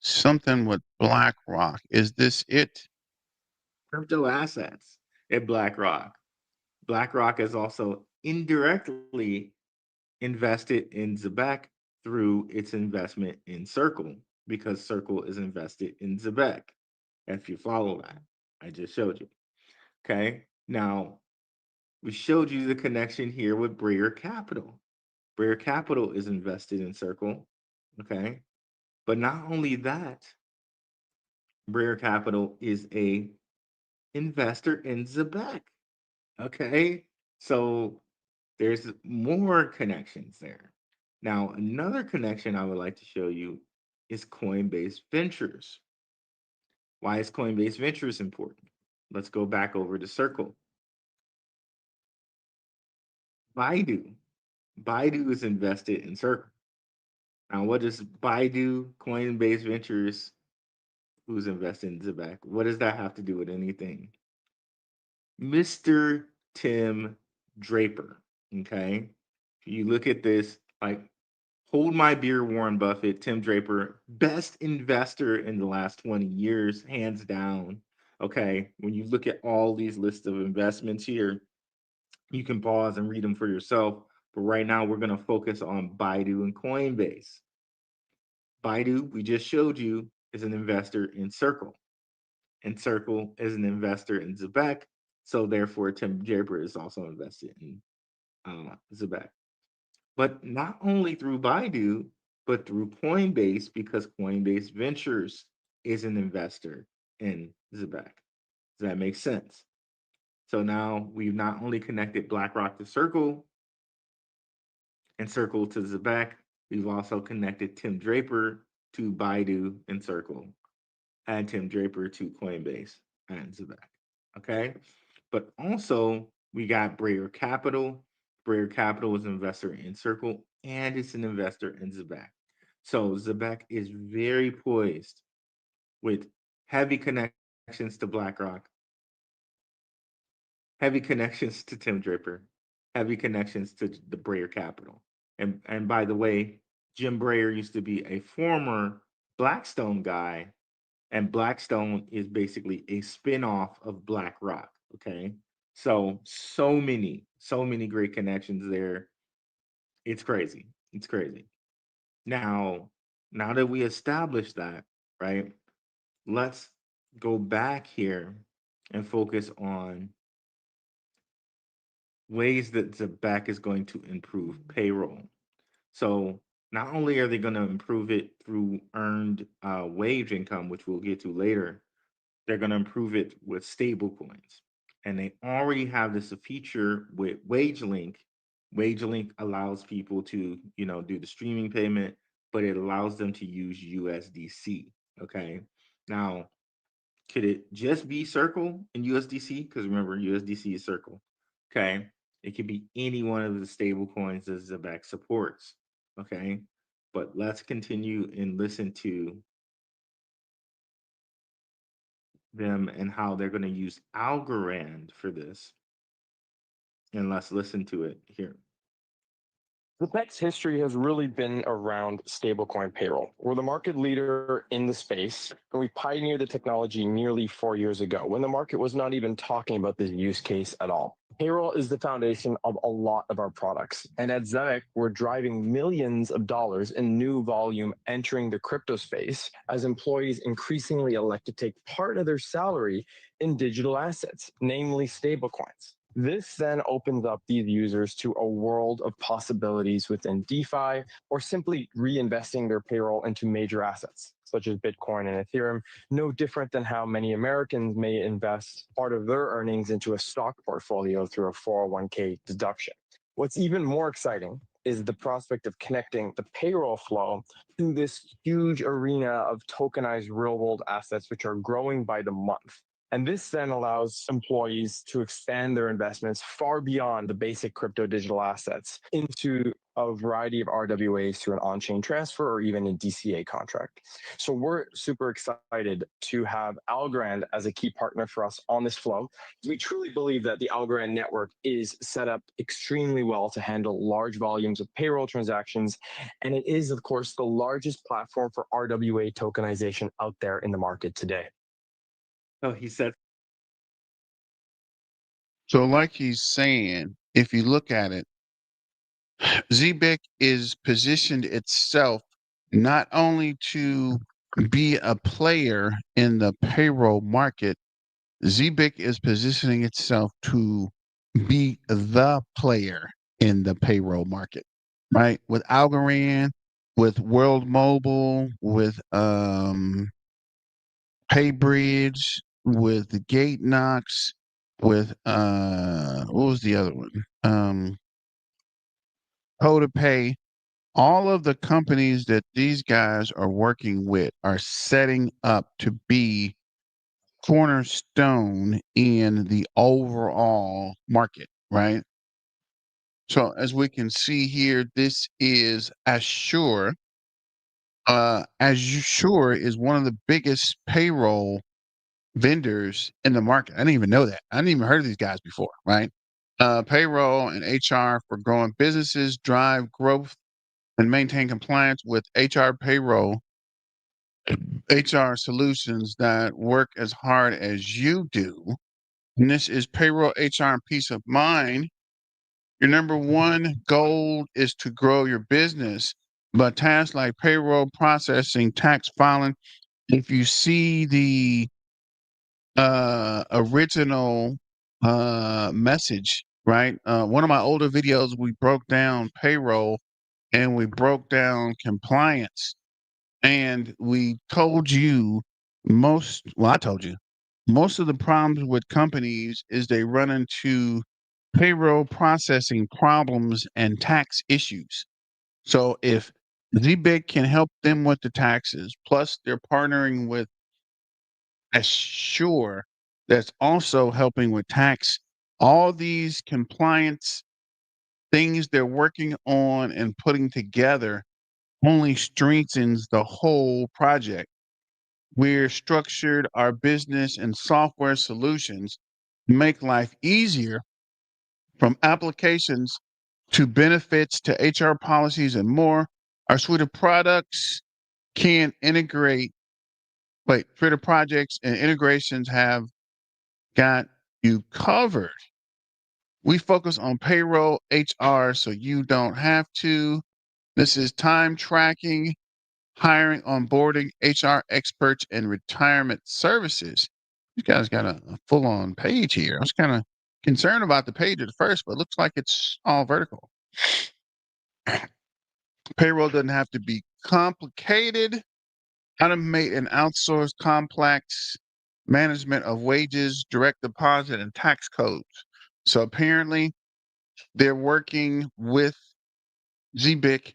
something with BlackRock. Is this it? Crypto assets at BlackRock. BlackRock is also indirectly invested in Zebec through its investment in Circle, because Circle is invested in Zebec. If you follow that, I just showed you. Okay. Now, we showed you the connection here with Breer Capital. Breer Capital is invested in Circle. Okay. But not only that, Breer Capital is a investor in Zebec. Okay. So there's more connections there. Now, another connection I would like to show you is Coinbase Ventures. Why is Coinbase Ventures important? Let's go back over to Circle. Baidu. Baidu is invested in Circle. Now, what does Baidu, Coinbase Ventures, who's invested in Zebec, what does that have to do with anything? Mr. Tim Draper. Okay. You look at this, like, Hold my beer, Warren Buffett, Tim Draper, best investor in the last 20 years, hands down. Okay, when you look at all these lists of investments here, you can pause and read them for yourself. But right now, we're going to focus on Baidu and Coinbase. Baidu, we just showed you, is an investor in Circle, and Circle is an investor in Zebec. So therefore, Tim Draper is also invested in Zebec. But not only through Baidu, but through Coinbase, because Coinbase Ventures is an investor in Zebec. Does that make sense? So now we've not only connected BlackRock to Circle and Circle to Zebec, we've also connected Tim Draper to Baidu and Circle, and Tim Draper to Coinbase and Zebec. Okay. But also, we got Brayer Capital. Brayer Capital is an investor in Circle and it's an investor in Zebec. So Zebec is very poised with heavy connections to BlackRock, heavy connections to Tim Draper, heavy connections to the Brayer Capital. And by the way, Jim Brayer used to be a former Blackstone guy, and Blackstone is basically a spin-off of BlackRock. Okay. So many great connections there. It's crazy. It's crazy. Now that we established that, right? Let's go back here and focus on ways that Zebec is going to improve payroll. So not only are they going to improve it through earned wage income, which we'll get to later, they're going to improve it with stable coins. And they already have this feature with WageLink. WageLink allows people to, do the streaming payment, but it allows them to use USDC. Okay. Now, could it just be Circle and USDC? Because remember, USDC is Circle. Okay. It could be any one of the stable coins that Zebec supports. Okay. But let's continue and listen to them and how they're going to use Algorand for this. And let's listen to it here. Zebec's history has really been around stablecoin payroll. We're the market leader in the space, and we pioneered the technology nearly 4 years ago when the market was not even talking about this use case at all. Payroll is the foundation of a lot of our products, and at Zebec, we're driving millions of dollars in new volume entering the crypto space as employees increasingly elect to take part of their salary in digital assets, namely stablecoins. This then opens up these users to a world of possibilities within DeFi, or simply reinvesting their payroll into major assets, such as Bitcoin and Ethereum, no different than how many Americans may invest part of their earnings into a stock portfolio through a 401k deduction. What's even more exciting is the prospect of connecting the payroll flow to this huge arena of tokenized real world assets, which are growing by the month. And this then allows employees to expand their investments far beyond the basic crypto digital assets into a variety of RWAs through an on-chain transfer or even a DCA contract. So we're super excited to have Algorand as a key partner for us on this flow. We truly believe that the Algorand network is set up extremely well to handle large volumes of payroll transactions. And it is, of course, the largest platform for RWA tokenization out there in the market today. Oh, he said. So, like he's saying, if you look at it, Zebec is positioned itself not only to be a player in the payroll market, Zebec is positioning itself to be the player in the payroll market, right? With Algorand, with World Mobile, with PayBridge, with the Gate Knox, with what was the other one? Pay. All of the companies that these guys are working with are setting up to be cornerstone in the overall market, right? So as we can see here, this is Assure. Assure is one of the biggest payroll vendors in the market. I didn't even know that. I didn't even heard of these guys before, right? Payroll and HR for growing businesses drive growth and maintain compliance with HR payroll, HR solutions that work as hard as you do. And this is payroll, HR, and peace of mind. Your number one goal is to grow your business, but tasks like payroll processing, tax filing, if you see the original message, right? One of my older videos, we broke down payroll and we broke down compliance. And we told you I told you, most of the problems with companies is they run into payroll processing problems and tax issues. So if ZBIC can help them with the taxes, plus they're partnering with Assure that's also helping with tax, all these compliance things they're working on and putting together only strengthens the whole project. We're structured our business and software solutions to make life easier, from applications to benefits to HR policies and more. Our suite of products can integrate, suite of projects and integrations have got you covered. We focus on payroll, HR, so you don't have to. This is time tracking, hiring, onboarding, HR experts, and retirement services. You guys got a full-on page here. I was kind of concerned about the page at first, but it looks like it's all vertical. Payroll doesn't have to be complicated. Automate and outsource complex management of wages, direct deposit, and tax codes. So apparently, they're working with ZBIC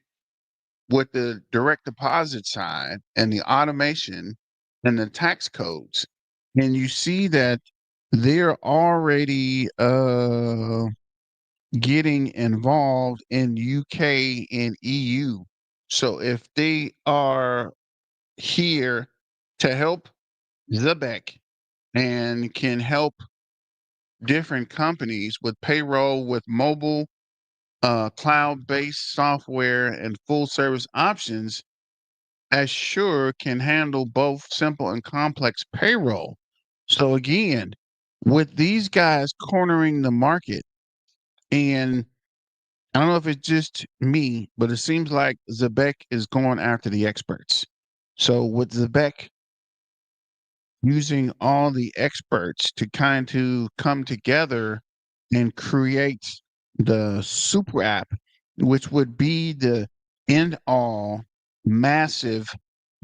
with the direct deposit side and the automation and the tax codes. And you see that they're already getting involved in UK and EU. So if they are here to help Zebec and can help different companies with payroll, with mobile, cloud-based software, and full-service options, Assure can handle both simple and complex payroll. So again, with these guys cornering the market, and I don't know if it's just me, but it seems like Zebec is going after the experts. So with Zebec using all the experts to kind of come together and create the super app, which would be the end all massive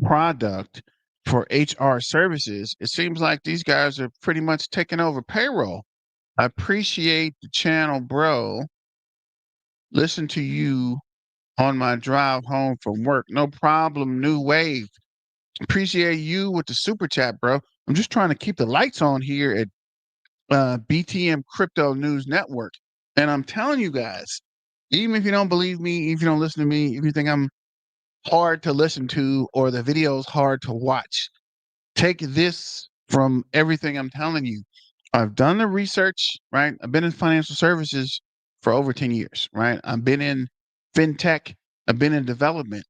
product for HR services, it seems like these guys are pretty much taking over payroll. I appreciate the channel, bro. Listen to you on my drive home from work. No problem, New Wave. Appreciate you with the super chat, bro. I'm just trying to keep the lights on here at BTM Crypto News Network. And I'm telling you guys, even if you don't believe me, if you don't listen to me, if you think I'm hard to listen to or the video's hard to watch, take this from everything I'm telling you. I've done the research, right? I've been in financial services for over 10 years, right? I've been in fintech, I've been in development.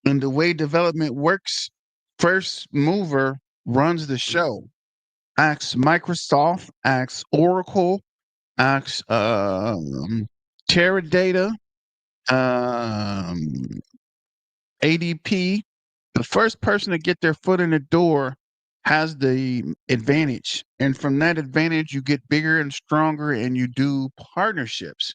And the way development works, first mover runs the show. Ask Microsoft, ask Oracle, ask Teradata, ADP. The first person to get their foot in the door has the advantage. And from that advantage, you get bigger and stronger and you do partnerships.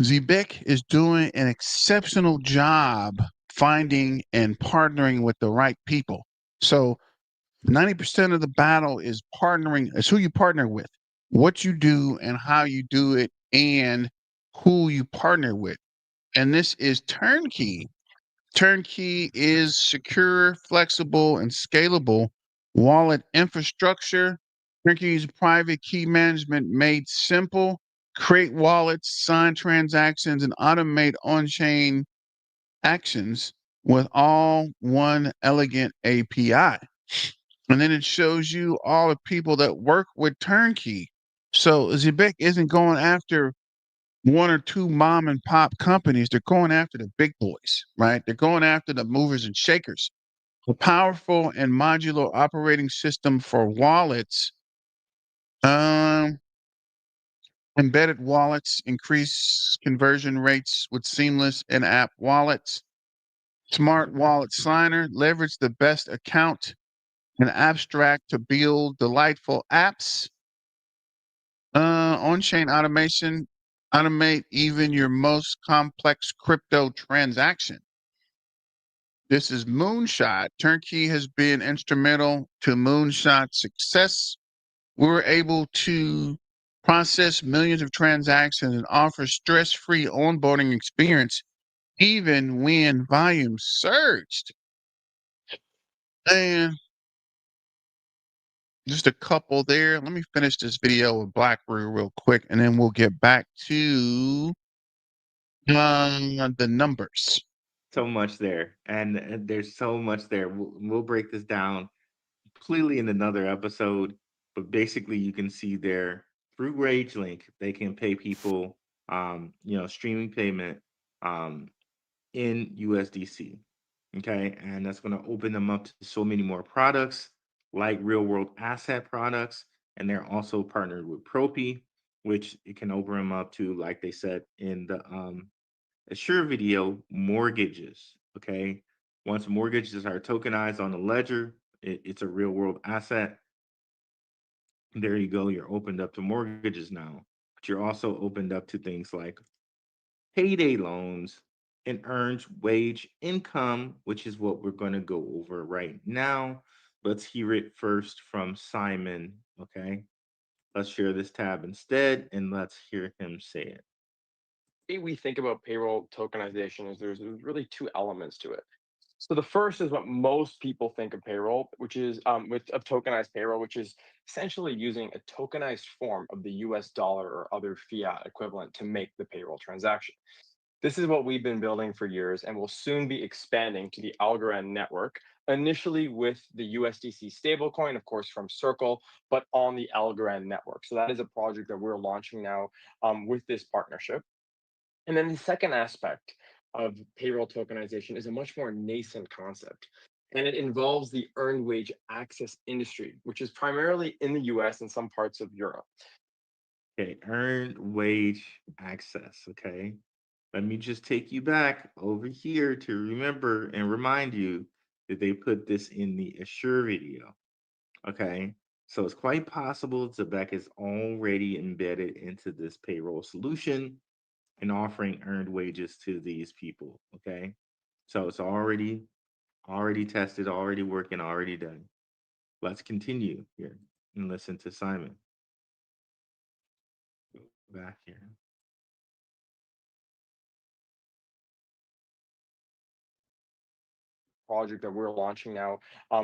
Zebec is doing an exceptional job finding and partnering with the right people. So 90% of the battle is partnering. It's who you partner with, what you do and how you do it, and who you partner with. And this is turnkey. Turnkey is secure, flexible, and scalable wallet infrastructure. Turnkey is private key management made simple. Create wallets, sign transactions, and automate on-chain actions with all one elegant API. And then it shows you all the people that work with Turnkey. So Zebec isn't going after one or two mom and pop companies. They're going after the big boys, right? They're going after the movers and shakers. A powerful and modular operating system for wallets. Um, Embedded wallets increase conversion rates with seamless in-app wallets. Smart wallet signer leverage the best account and abstract to build delightful apps. On-chain automation automate even your most complex crypto transaction. This is Moonshot. Turnkey has been instrumental to Moonshot's success. We're able to process millions of transactions and offer stress-free onboarding experience even when volume surged. And just a couple there. Let me finish this video with BlackRoot real quick, and then we'll get back to the numbers. So much there, and there's so much there. We'll break this down completely in another episode, but basically you can see there through Rage Link, they can pay people, streaming payment, um, in USDC. Okay, and that's going to open them up to so many more products like real world asset products, and they're also partnered with Propi, which it can open them up to, like they said in the Assure video, mortgages. Okay, once mortgages are tokenized on the ledger, it's a real world asset. There you go. You're opened up to mortgages now, but you're also opened up to things like payday loans and earned wage income, which is what we're going to go over right now. Let's hear it first from Simon. Okay, let's share this tab instead and let's hear him say it. Way we think about payroll tokenization is there's really two elements to it. So the first is what most people think of payroll, which is of tokenized payroll, which is essentially using a tokenized form of the US dollar or other fiat equivalent to make the payroll transaction. This is what we've been building for years and will soon be expanding to the Algorand network, initially with the USDC stablecoin, of course, from Circle, but on the Algorand network. So that is a project that we're launching now with this partnership. And then the second aspect of payroll tokenization is a much more nascent concept. And it involves the earned wage access industry, which is primarily in the US and some parts of Europe. Okay, earned wage access. Okay, let me just take you back over here to remember and remind you that they put this in the Assure video. Okay, so it's quite possible Zebec is already embedded into this payroll solution and offering earned wages to these people. Okay, so it's already tested, already working, already done. Let's continue here and listen to Simon. Go back here. Project that we're launching now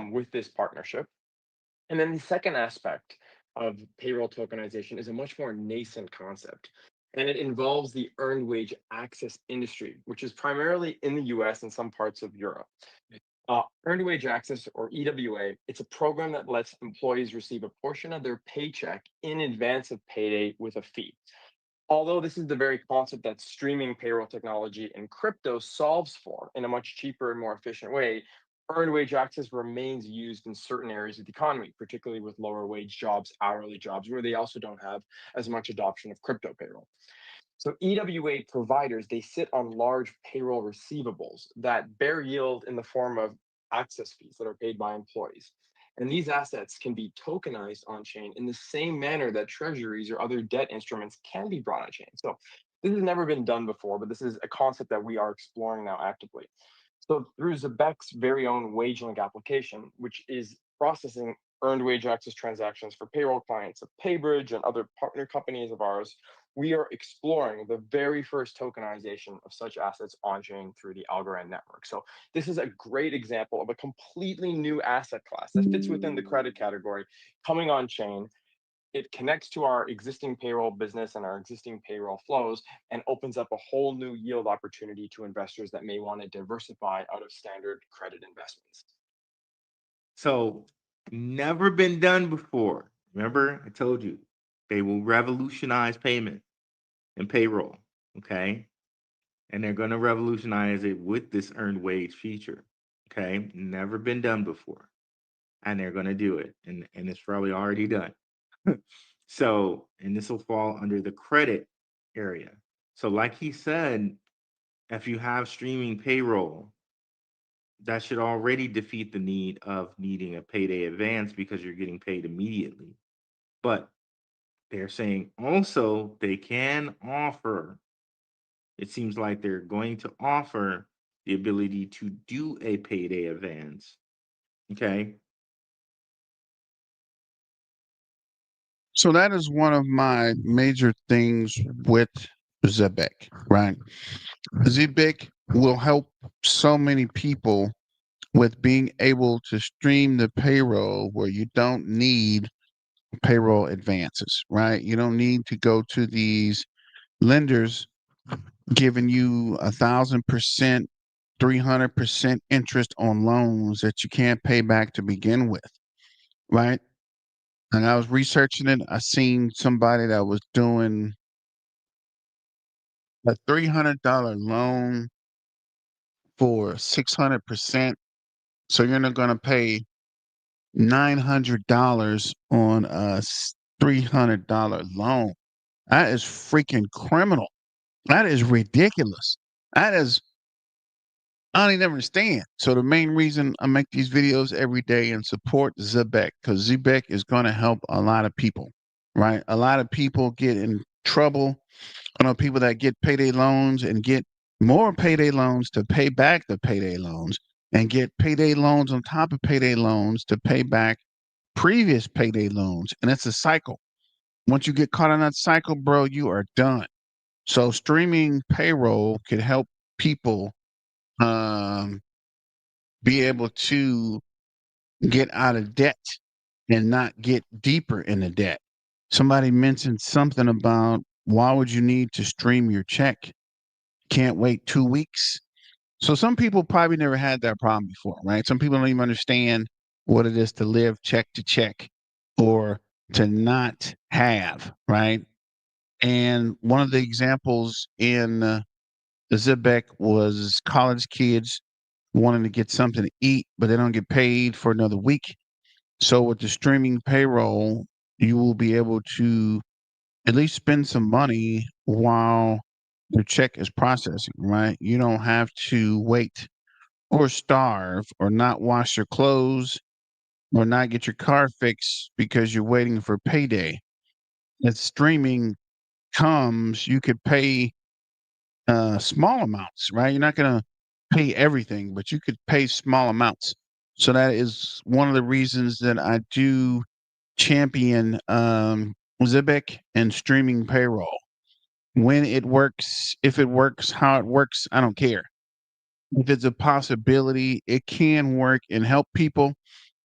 with this partnership. And then the second aspect of payroll tokenization is a much more nascent concept. And it involves the earned wage access industry, which is primarily in the US and some parts of Europe. Earned wage access, or EWA, it's a program that lets employees receive a portion of their paycheck in advance of payday with a fee. Although this is the very concept that streaming payroll technology and crypto solves for in a much cheaper and more efficient way, earned wage access remains used in certain areas of the economy, particularly with lower wage jobs, hourly jobs, where they also don't have as much adoption of crypto payroll. So EWA providers, they sit on large payroll receivables that bear yield in the form of access fees that are paid by employees. And these assets can be tokenized on chain in the same manner that treasuries or other debt instruments can be brought on chain. So this has never been done before, but this is a concept that we are exploring now actively. So through Zebec's very own WageLink application, which is processing earned wage access transactions for payroll clients of PayBridge and other partner companies of ours, we are exploring the very first tokenization of such assets on chain through the Algorand network. So this is a great example of a completely new asset class that fits within the credit category coming on chain. It connects to our existing payroll business and our existing payroll flows and opens up a whole new yield opportunity to investors that may want to diversify out of standard credit investments. So, never been done before. Remember, I told you they will revolutionize payment and payroll. Okay. And they're going to revolutionize it with this earned wage feature. Okay. Never been done before. And they're going to do it. And it's probably already done. So, and this will fall under the credit area. So, like he said, if you have streaming payroll, that should already defeat the need of needing a payday advance because you're getting paid immediately. But they're saying also they can offer, it seems like they're going to offer the ability to do a payday advance. Okay. So that is one of my major things with Zebec, right? Zebec will help so many people with being able to stream the payroll where you don't need payroll advances, right? You don't need to go to these lenders giving you 1,000%, 300% interest on loans that you can't pay back to begin with, right? And I was researching it. I seen somebody that was doing a $300 loan for 600%. So you're not going to pay $900 on a $300 loan. That is freaking criminal. That is ridiculous. That is, I don't even understand. So the main reason I make these videos every day and support Zebec, because Zebec is going to help a lot of people, right? A lot of people get in trouble. I know people that get payday loans and get more payday loans to pay back the payday loans and get payday loans on top of payday loans to pay back previous payday loans. And it's a cycle. Once you get caught in that cycle, bro, you are done. So streaming payroll could help people um, be able to get out of debt and not get deeper in the debt. Somebody mentioned something about why would you need to stream your check? Can't wait 2 weeks. So some people probably never had that problem before, right? Some people don't even understand what it is to live check to check or to not have, right? And one of the examples in the Zebec was college kids wanting to get something to eat, but they don't get paid for another week. So with the streaming payroll, you will be able to at least spend some money while your check is processing, right? You don't have to wait or starve or not wash your clothes or not get your car fixed because you're waiting for payday. As streaming comes, you could pay small amounts, right? You're not going to pay everything, but you could pay small amounts. So that is one of the reasons that I do champion Zebec and streaming payroll. When it works, if it works, how it works, I don't care. If it's a possibility, it can work and help people.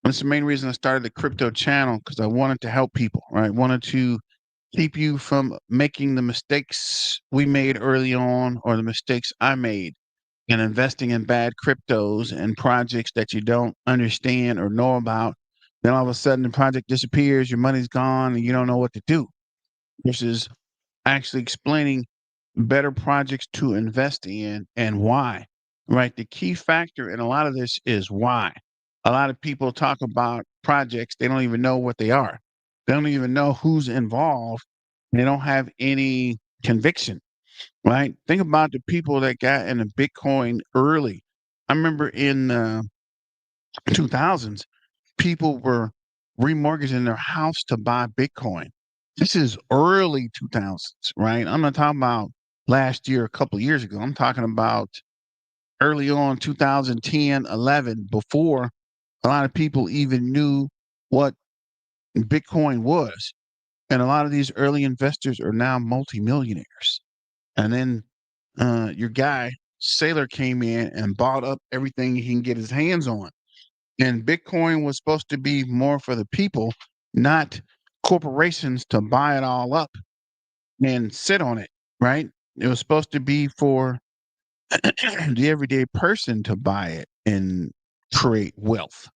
That's the main reason I started the crypto channel because I wanted to help people, right? Wanted to keep you from making the mistakes we made early on or the mistakes I made in investing in bad cryptos and projects that you don't understand or know about. Then all of a sudden the project disappears, your money's gone, and you don't know what to do. Versus actually explaining better projects to invest in and why. Right. The key factor in a lot of this is why. A lot of people talk about projects, they don't even know what they are. They don't even know who's involved. They don't have any conviction. Right. Think about the people that got into Bitcoin early. I remember in 2000s, people were remortgaging their house to buy Bitcoin. This is early 2000s, right? I'm not talking about last year, a couple of years ago. I'm talking about early on 2010, 11, before a lot of people even knew what Bitcoin was. And a lot of these early investors are now multimillionaires. And then your guy, Sailor, came in and bought up everything he can get his hands on. And Bitcoin was supposed to be more for the people, not corporations to buy it all up and sit on it, right? It was supposed to be for the everyday person to buy it and create wealth.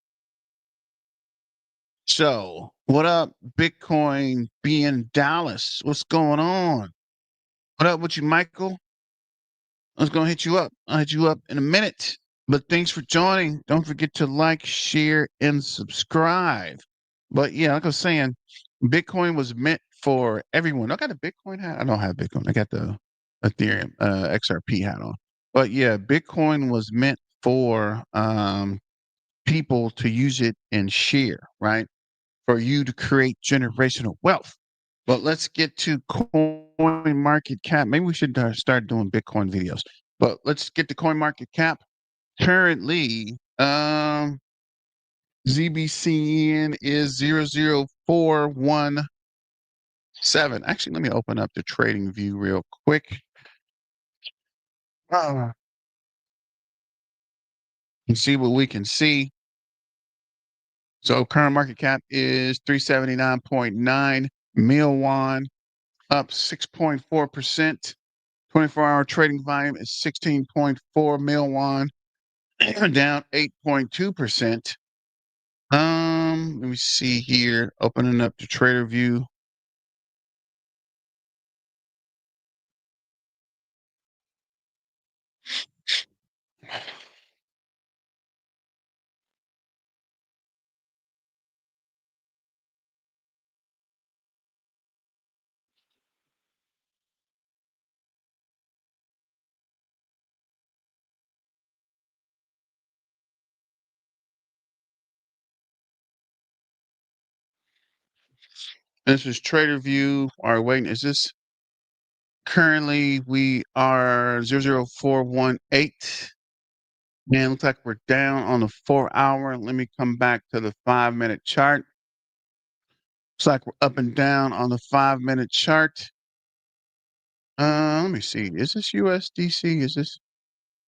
So, what up, Bitcoin being Dallas? What's going on? What up with you, Michael? I was going to hit you up. I'll hit you up in a minute. But thanks for joining. Don't forget to like, share, and subscribe. But yeah, like I was saying, Bitcoin was meant for everyone. I got a Bitcoin hat. I don't have Bitcoin. I got the Ethereum XRP hat on. But yeah, Bitcoin was meant for people to use it and share, right? For you to create generational wealth. But let's get to coin market cap. Maybe we should start doing Bitcoin videos. But let's get to coin market cap. Currently, ZBCN is 00417. Actually, let me open up the trading view real quick. And see what we can see. So current market cap is 379.9 mil won, up 6.4%. 24-hour trading volume is 16.4 mil won, down 8.2%. Let me see here. Opening up the trader view. This is trader view. All right, wait, is this currently we are 00418? And looks like we're down on the 4-hour. Let me come back to the 5-minute chart. Looks like we're up and down on the 5-minute chart. Let me see. Is this USDC? Is this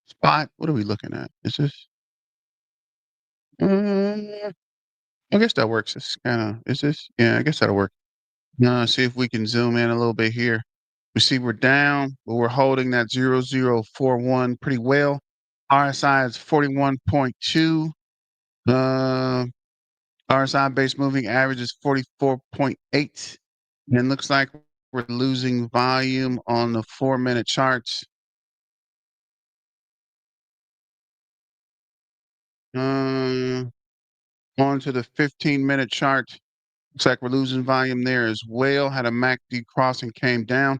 spot? What are we looking at? Is this? I guess that works. It's kind of. Is this? Yeah, I guess that'll work. See if we can zoom in a little bit here. We see we're down, but we're holding that 0041 pretty well. RSI is 41.2. RSI base moving average is 44.8. And it looks like we're losing volume on the 4-minute charts. On to the 15-minute chart. Looks like we're losing volume there as well. Had a MACD cross and came down.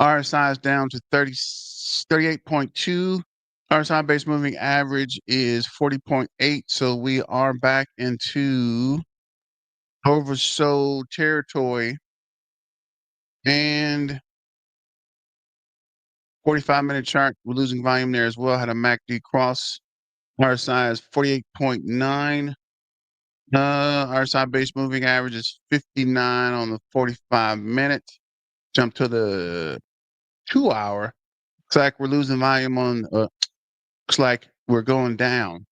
RSI is down to 38.2. RSI base moving average is 40.8. So we are back into oversold territory. And 45-minute chart, we're losing volume there as well. Had a MACD cross. RSI is 48.9. RSI base moving average is 59 on the 45-minute. Jump to the 2-hour. Looks like we're losing volume on. Looks like we're going down.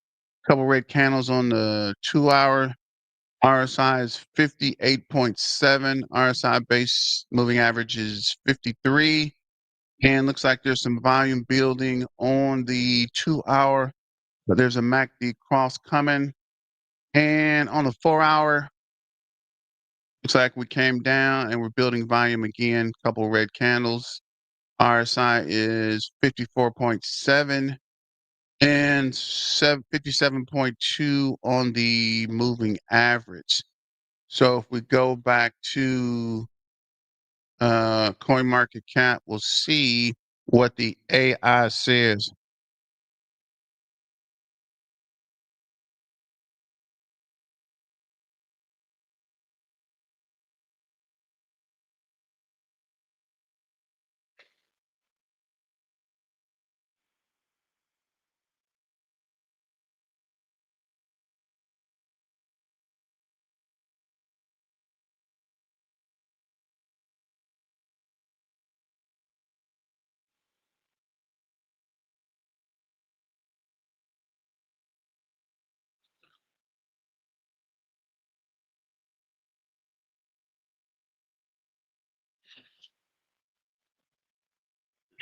Couple red candles on the 2-hour. RSI is 58.7. RSI base moving average is 53. And looks like there's some volume building on the 2-hour, but there's a MACD cross coming. And on the 4-hour, looks like we came down and we're building volume again. Couple red candles. RSI is 54.7 and 57.2 on the moving average. So if we go back to coin market cap, we'll see what the AI says.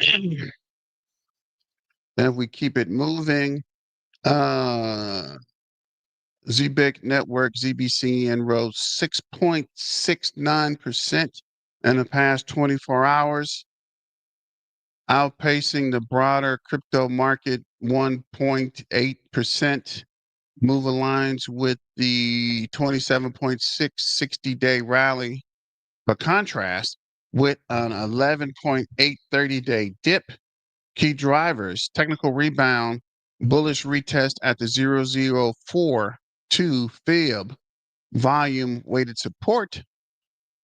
And if we keep it moving, Zebec Network, ZBCN rose 6.69% in the past 24 hours. outpacing the broader crypto market 1.8%. Move aligns with the 27.6 60-day rally. By contrast, with an 11.8 30-day dip, key drivers, technical rebound, bullish retest at the 0042 fib, volume weighted support,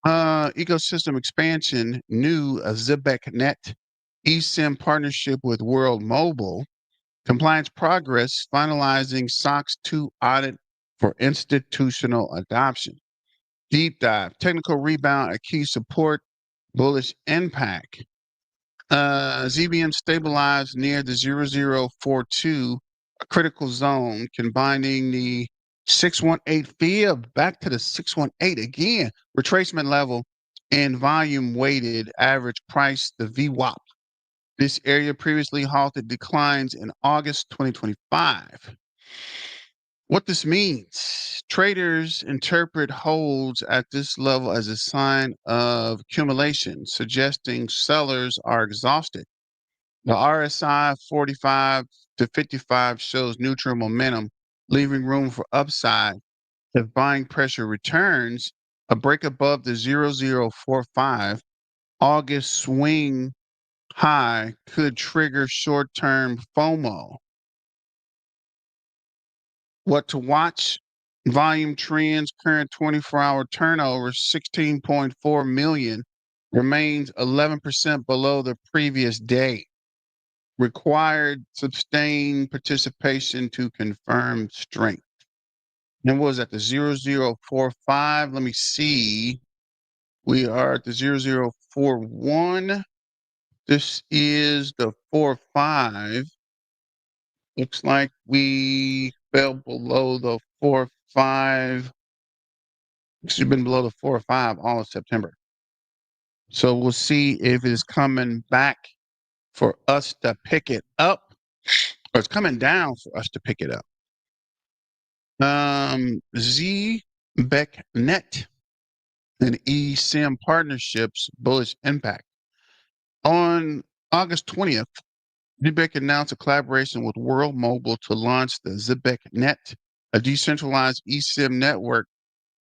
ecosystem expansion, new Zebec Net, eSIM partnership with World Mobile, compliance progress, finalizing SOX 2 audit for institutional adoption. Deep dive, technical rebound, a key support, bullish impact. ZBM stabilized near the 0042, a critical zone, combining the 618 fib back to the 618 again, retracement level and volume weighted average price, the VWAP. This area previously halted declines in August 2025. What this means, traders interpret holds at this level as a sign of accumulation, suggesting sellers are exhausted. The RSI 45 to 55 shows neutral momentum, leaving room for upside. If buying pressure returns, a break above the 0045 August swing high could trigger short-term FOMO. What to watch? Volume trends, current 24-hour turnover, 16.4 million, remains 11% below the previous day. Required sustained participation to confirm strength. And what was that, the 0045? Let me see. We are at the 0041. This is the 45. Looks like we fell below the 4-5. It's been below the 4 or 5 all of September. So we'll see if it is coming back for us to pick it up, or it's coming down for us to pick it up. Zebec Net and eSIM partnerships, bullish impact. On August 20th, Bitget announced a collaboration with World Mobile to launch the Zebec Net, a decentralized eSIM network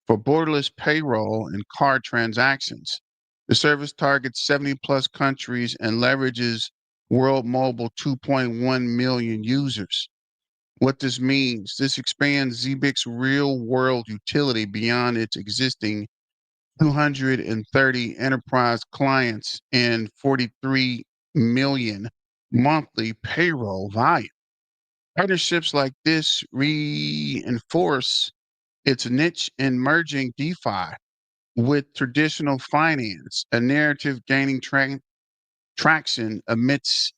for borderless payroll and card transactions. The service targets 70 plus countries and leverages World Mobile 2.1 million users. What this means, this expands Zebec's real world utility beyond its existing 230 enterprise clients and 43 million monthly payroll volume. Partnerships like this reinforce its niche in merging DeFi with traditional finance, a narrative gaining traction amidst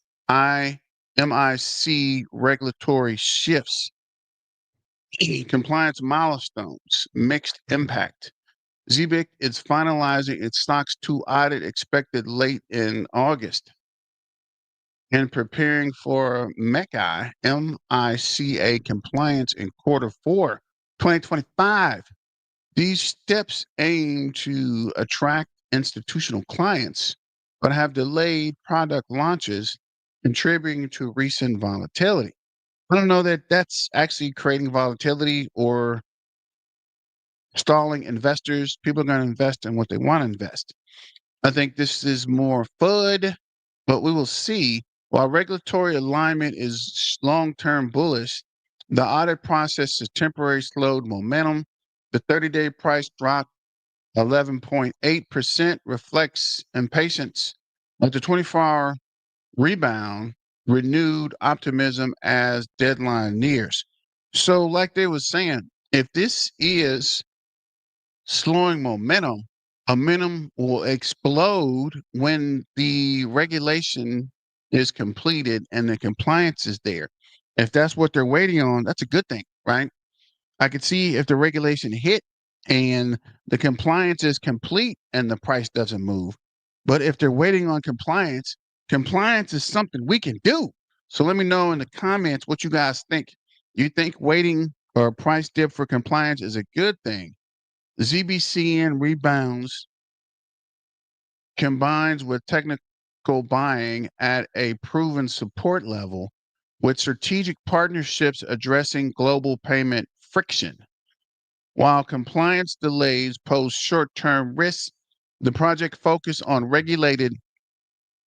MIC regulatory shifts. Compliance milestones, mixed impact. Zebec is finalizing its SOX 2 audit expected late in August and preparing for MICA compliance in Q4 2025. These steps aim to attract institutional clients, but have delayed product launches, contributing to recent volatility. I don't know that that's actually creating volatility or stalling investors. People are going to invest in what they want to invest. I think this is more FUD, but we will see. While regulatory alignment is long-term bullish, the audit process has temporarily slowed momentum. The 30-day price drop 11.8% reflects impatience. But the 24-hour rebound, renewed optimism as deadline nears. So, like they were saying, if this is slowing momentum will explode when the regulation is completed and the compliance is there. If that's what they're waiting on, that's a good thing, right? I could see if the regulation hit and the compliance is complete and the price doesn't move. But if they're waiting on compliance, compliance is something we can do. So let me know in the comments what you guys think. You think waiting or a price dip for compliance is a good thing? ZBCN rebounds combines with buying at a proven support level with strategic partnerships addressing global payment friction. While compliance delays pose short-term risks, the project focused on regulated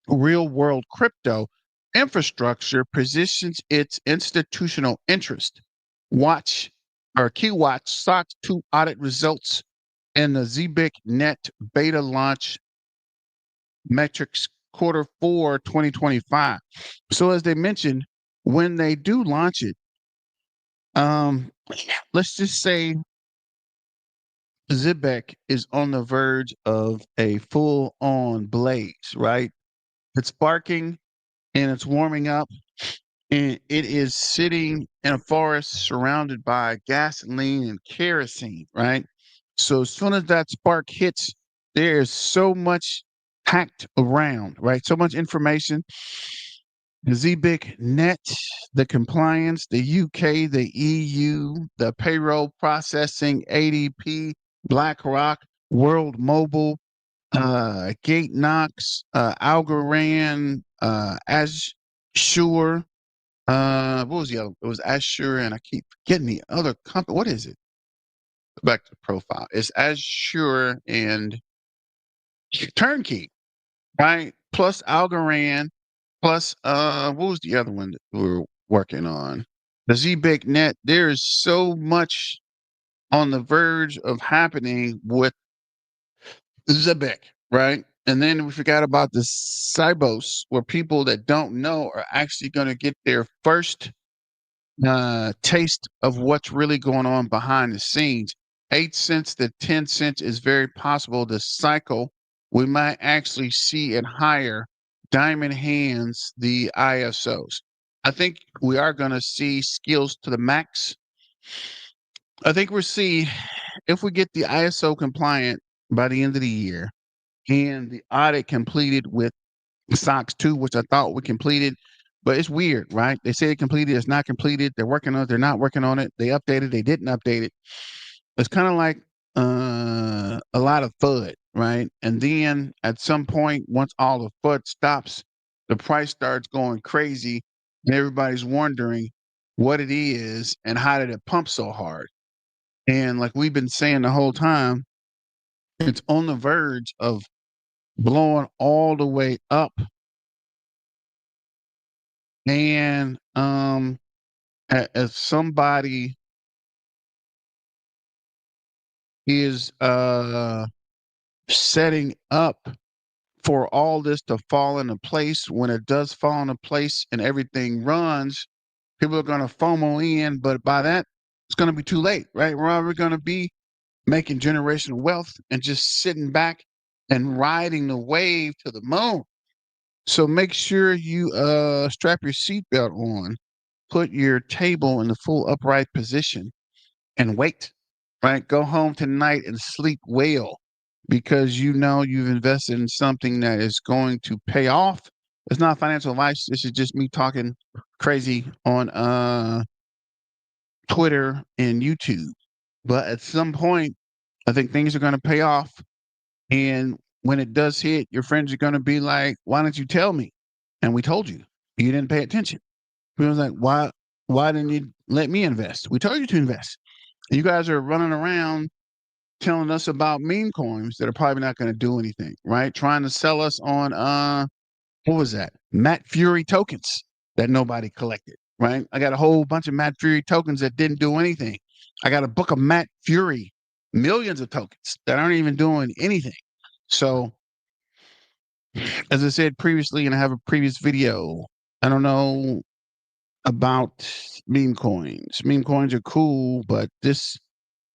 real-world crypto infrastructure positions its institutional interest. Watch or key watch SOC 2 audit results and the Zebec Net beta launch metrics Q4 2025. So as they mentioned, when they do launch it, um, let's just say Zebec is on the verge of a full-on blaze, right? It's sparking and it's warming up, and it is sitting in a forest surrounded by gasoline and kerosene, right? So as soon as that spark hits, there's so much packed around, right? So much information. The Zebec Net, the compliance, the UK, the EU, the payroll processing, ADP, BlackRock, World Mobile, Gate Knox, Algorand, Azure. What was the other? It was Azure, and I keep getting the other company. What is it? Go back to the profile. It's Azure and Turnkey, right? Plus Algorand, plus what was the other one that we were working on? The Zebec Net. There is so much on the verge of happening with Zebec, right? And then we forgot about the Cybos, where people that don't know are actually going to get their first taste of what's really going on behind the scenes. 8 cents to 10 cents is very possible the cycle. We might actually see it higher. Diamond hands, the ISOs. I think we are going to see skills to the max. I think we'll see if we get the ISO compliant by the end of the year and the audit completed with SOX 2, which I thought we completed. But it's weird, right? They say it completed, it's not completed. They're working on it, they're not working on it. They updated, they didn't update it. It's kind of like a lot of FUD, right? And then at some point, once all the FUD stops, the price starts going crazy, and everybody's wondering what it is and how did it pump so hard. And like we've been saying the whole time, it's on the verge of blowing all the way up. And as somebody is setting up for all this to fall into place, when it does fall into place and everything runs, people are going to FOMO in, but by that, it's going to be too late, right? We're already going to be making generational wealth and just sitting back and riding the wave to the moon. So make sure you strap your seatbelt on, put your table in the full upright position, and wait, right? Go home tonight and sleep well because you know you've invested in something that is going to pay off. It's not financial advice. This is just me talking crazy on Twitter and YouTube. But at some point, I think things are going to pay off. And when it does hit, your friends are going to be like, why didn't you tell me? And we told you. You didn't pay attention. We was like, why didn't you let me invest? We told you to invest. You guys are running around telling us about meme coins that are probably not going to do anything, right? Trying to sell us on what was that? Matt Fury tokens that nobody collected, right? I got a whole bunch of Matt Fury tokens that didn't do anything. I got a book of Matt Fury, millions of tokens that aren't even doing anything. So, as I said previously, and I have a previous video, I don't know about meme coins. Meme coins are cool, but this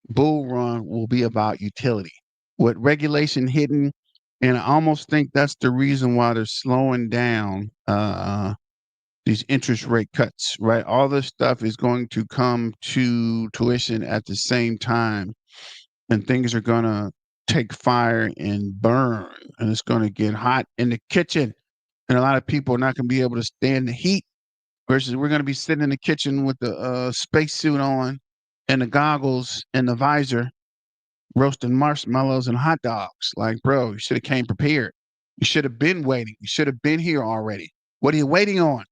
bull run will be about utility. With regulation hidden, and I almost think that's the reason why they're slowing down these interest rate cuts, right? All this stuff is going to come to tuition at the same time, and things are going to take fire and burn, and it's going to get hot in the kitchen, and a lot of people are not going to be able to stand the heat. Versus, we're going to be sitting in the kitchen with the spacesuit on and the goggles and the visor, roasting marshmallows and hot dogs. Like, bro, you should have came prepared. You should have been waiting. You should have been here already. What are you waiting on?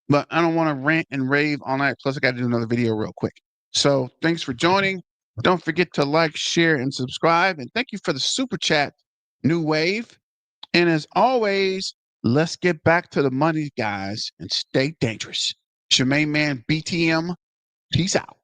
But I don't want to rant and rave all night. Plus, I got to do another video real quick. So thanks for joining. Don't forget to like, share, and subscribe. And thank you for the super chat, New Wave. And as always, let's get back to the money, guys, and stay dangerous. It's your main man, BTM. Peace out.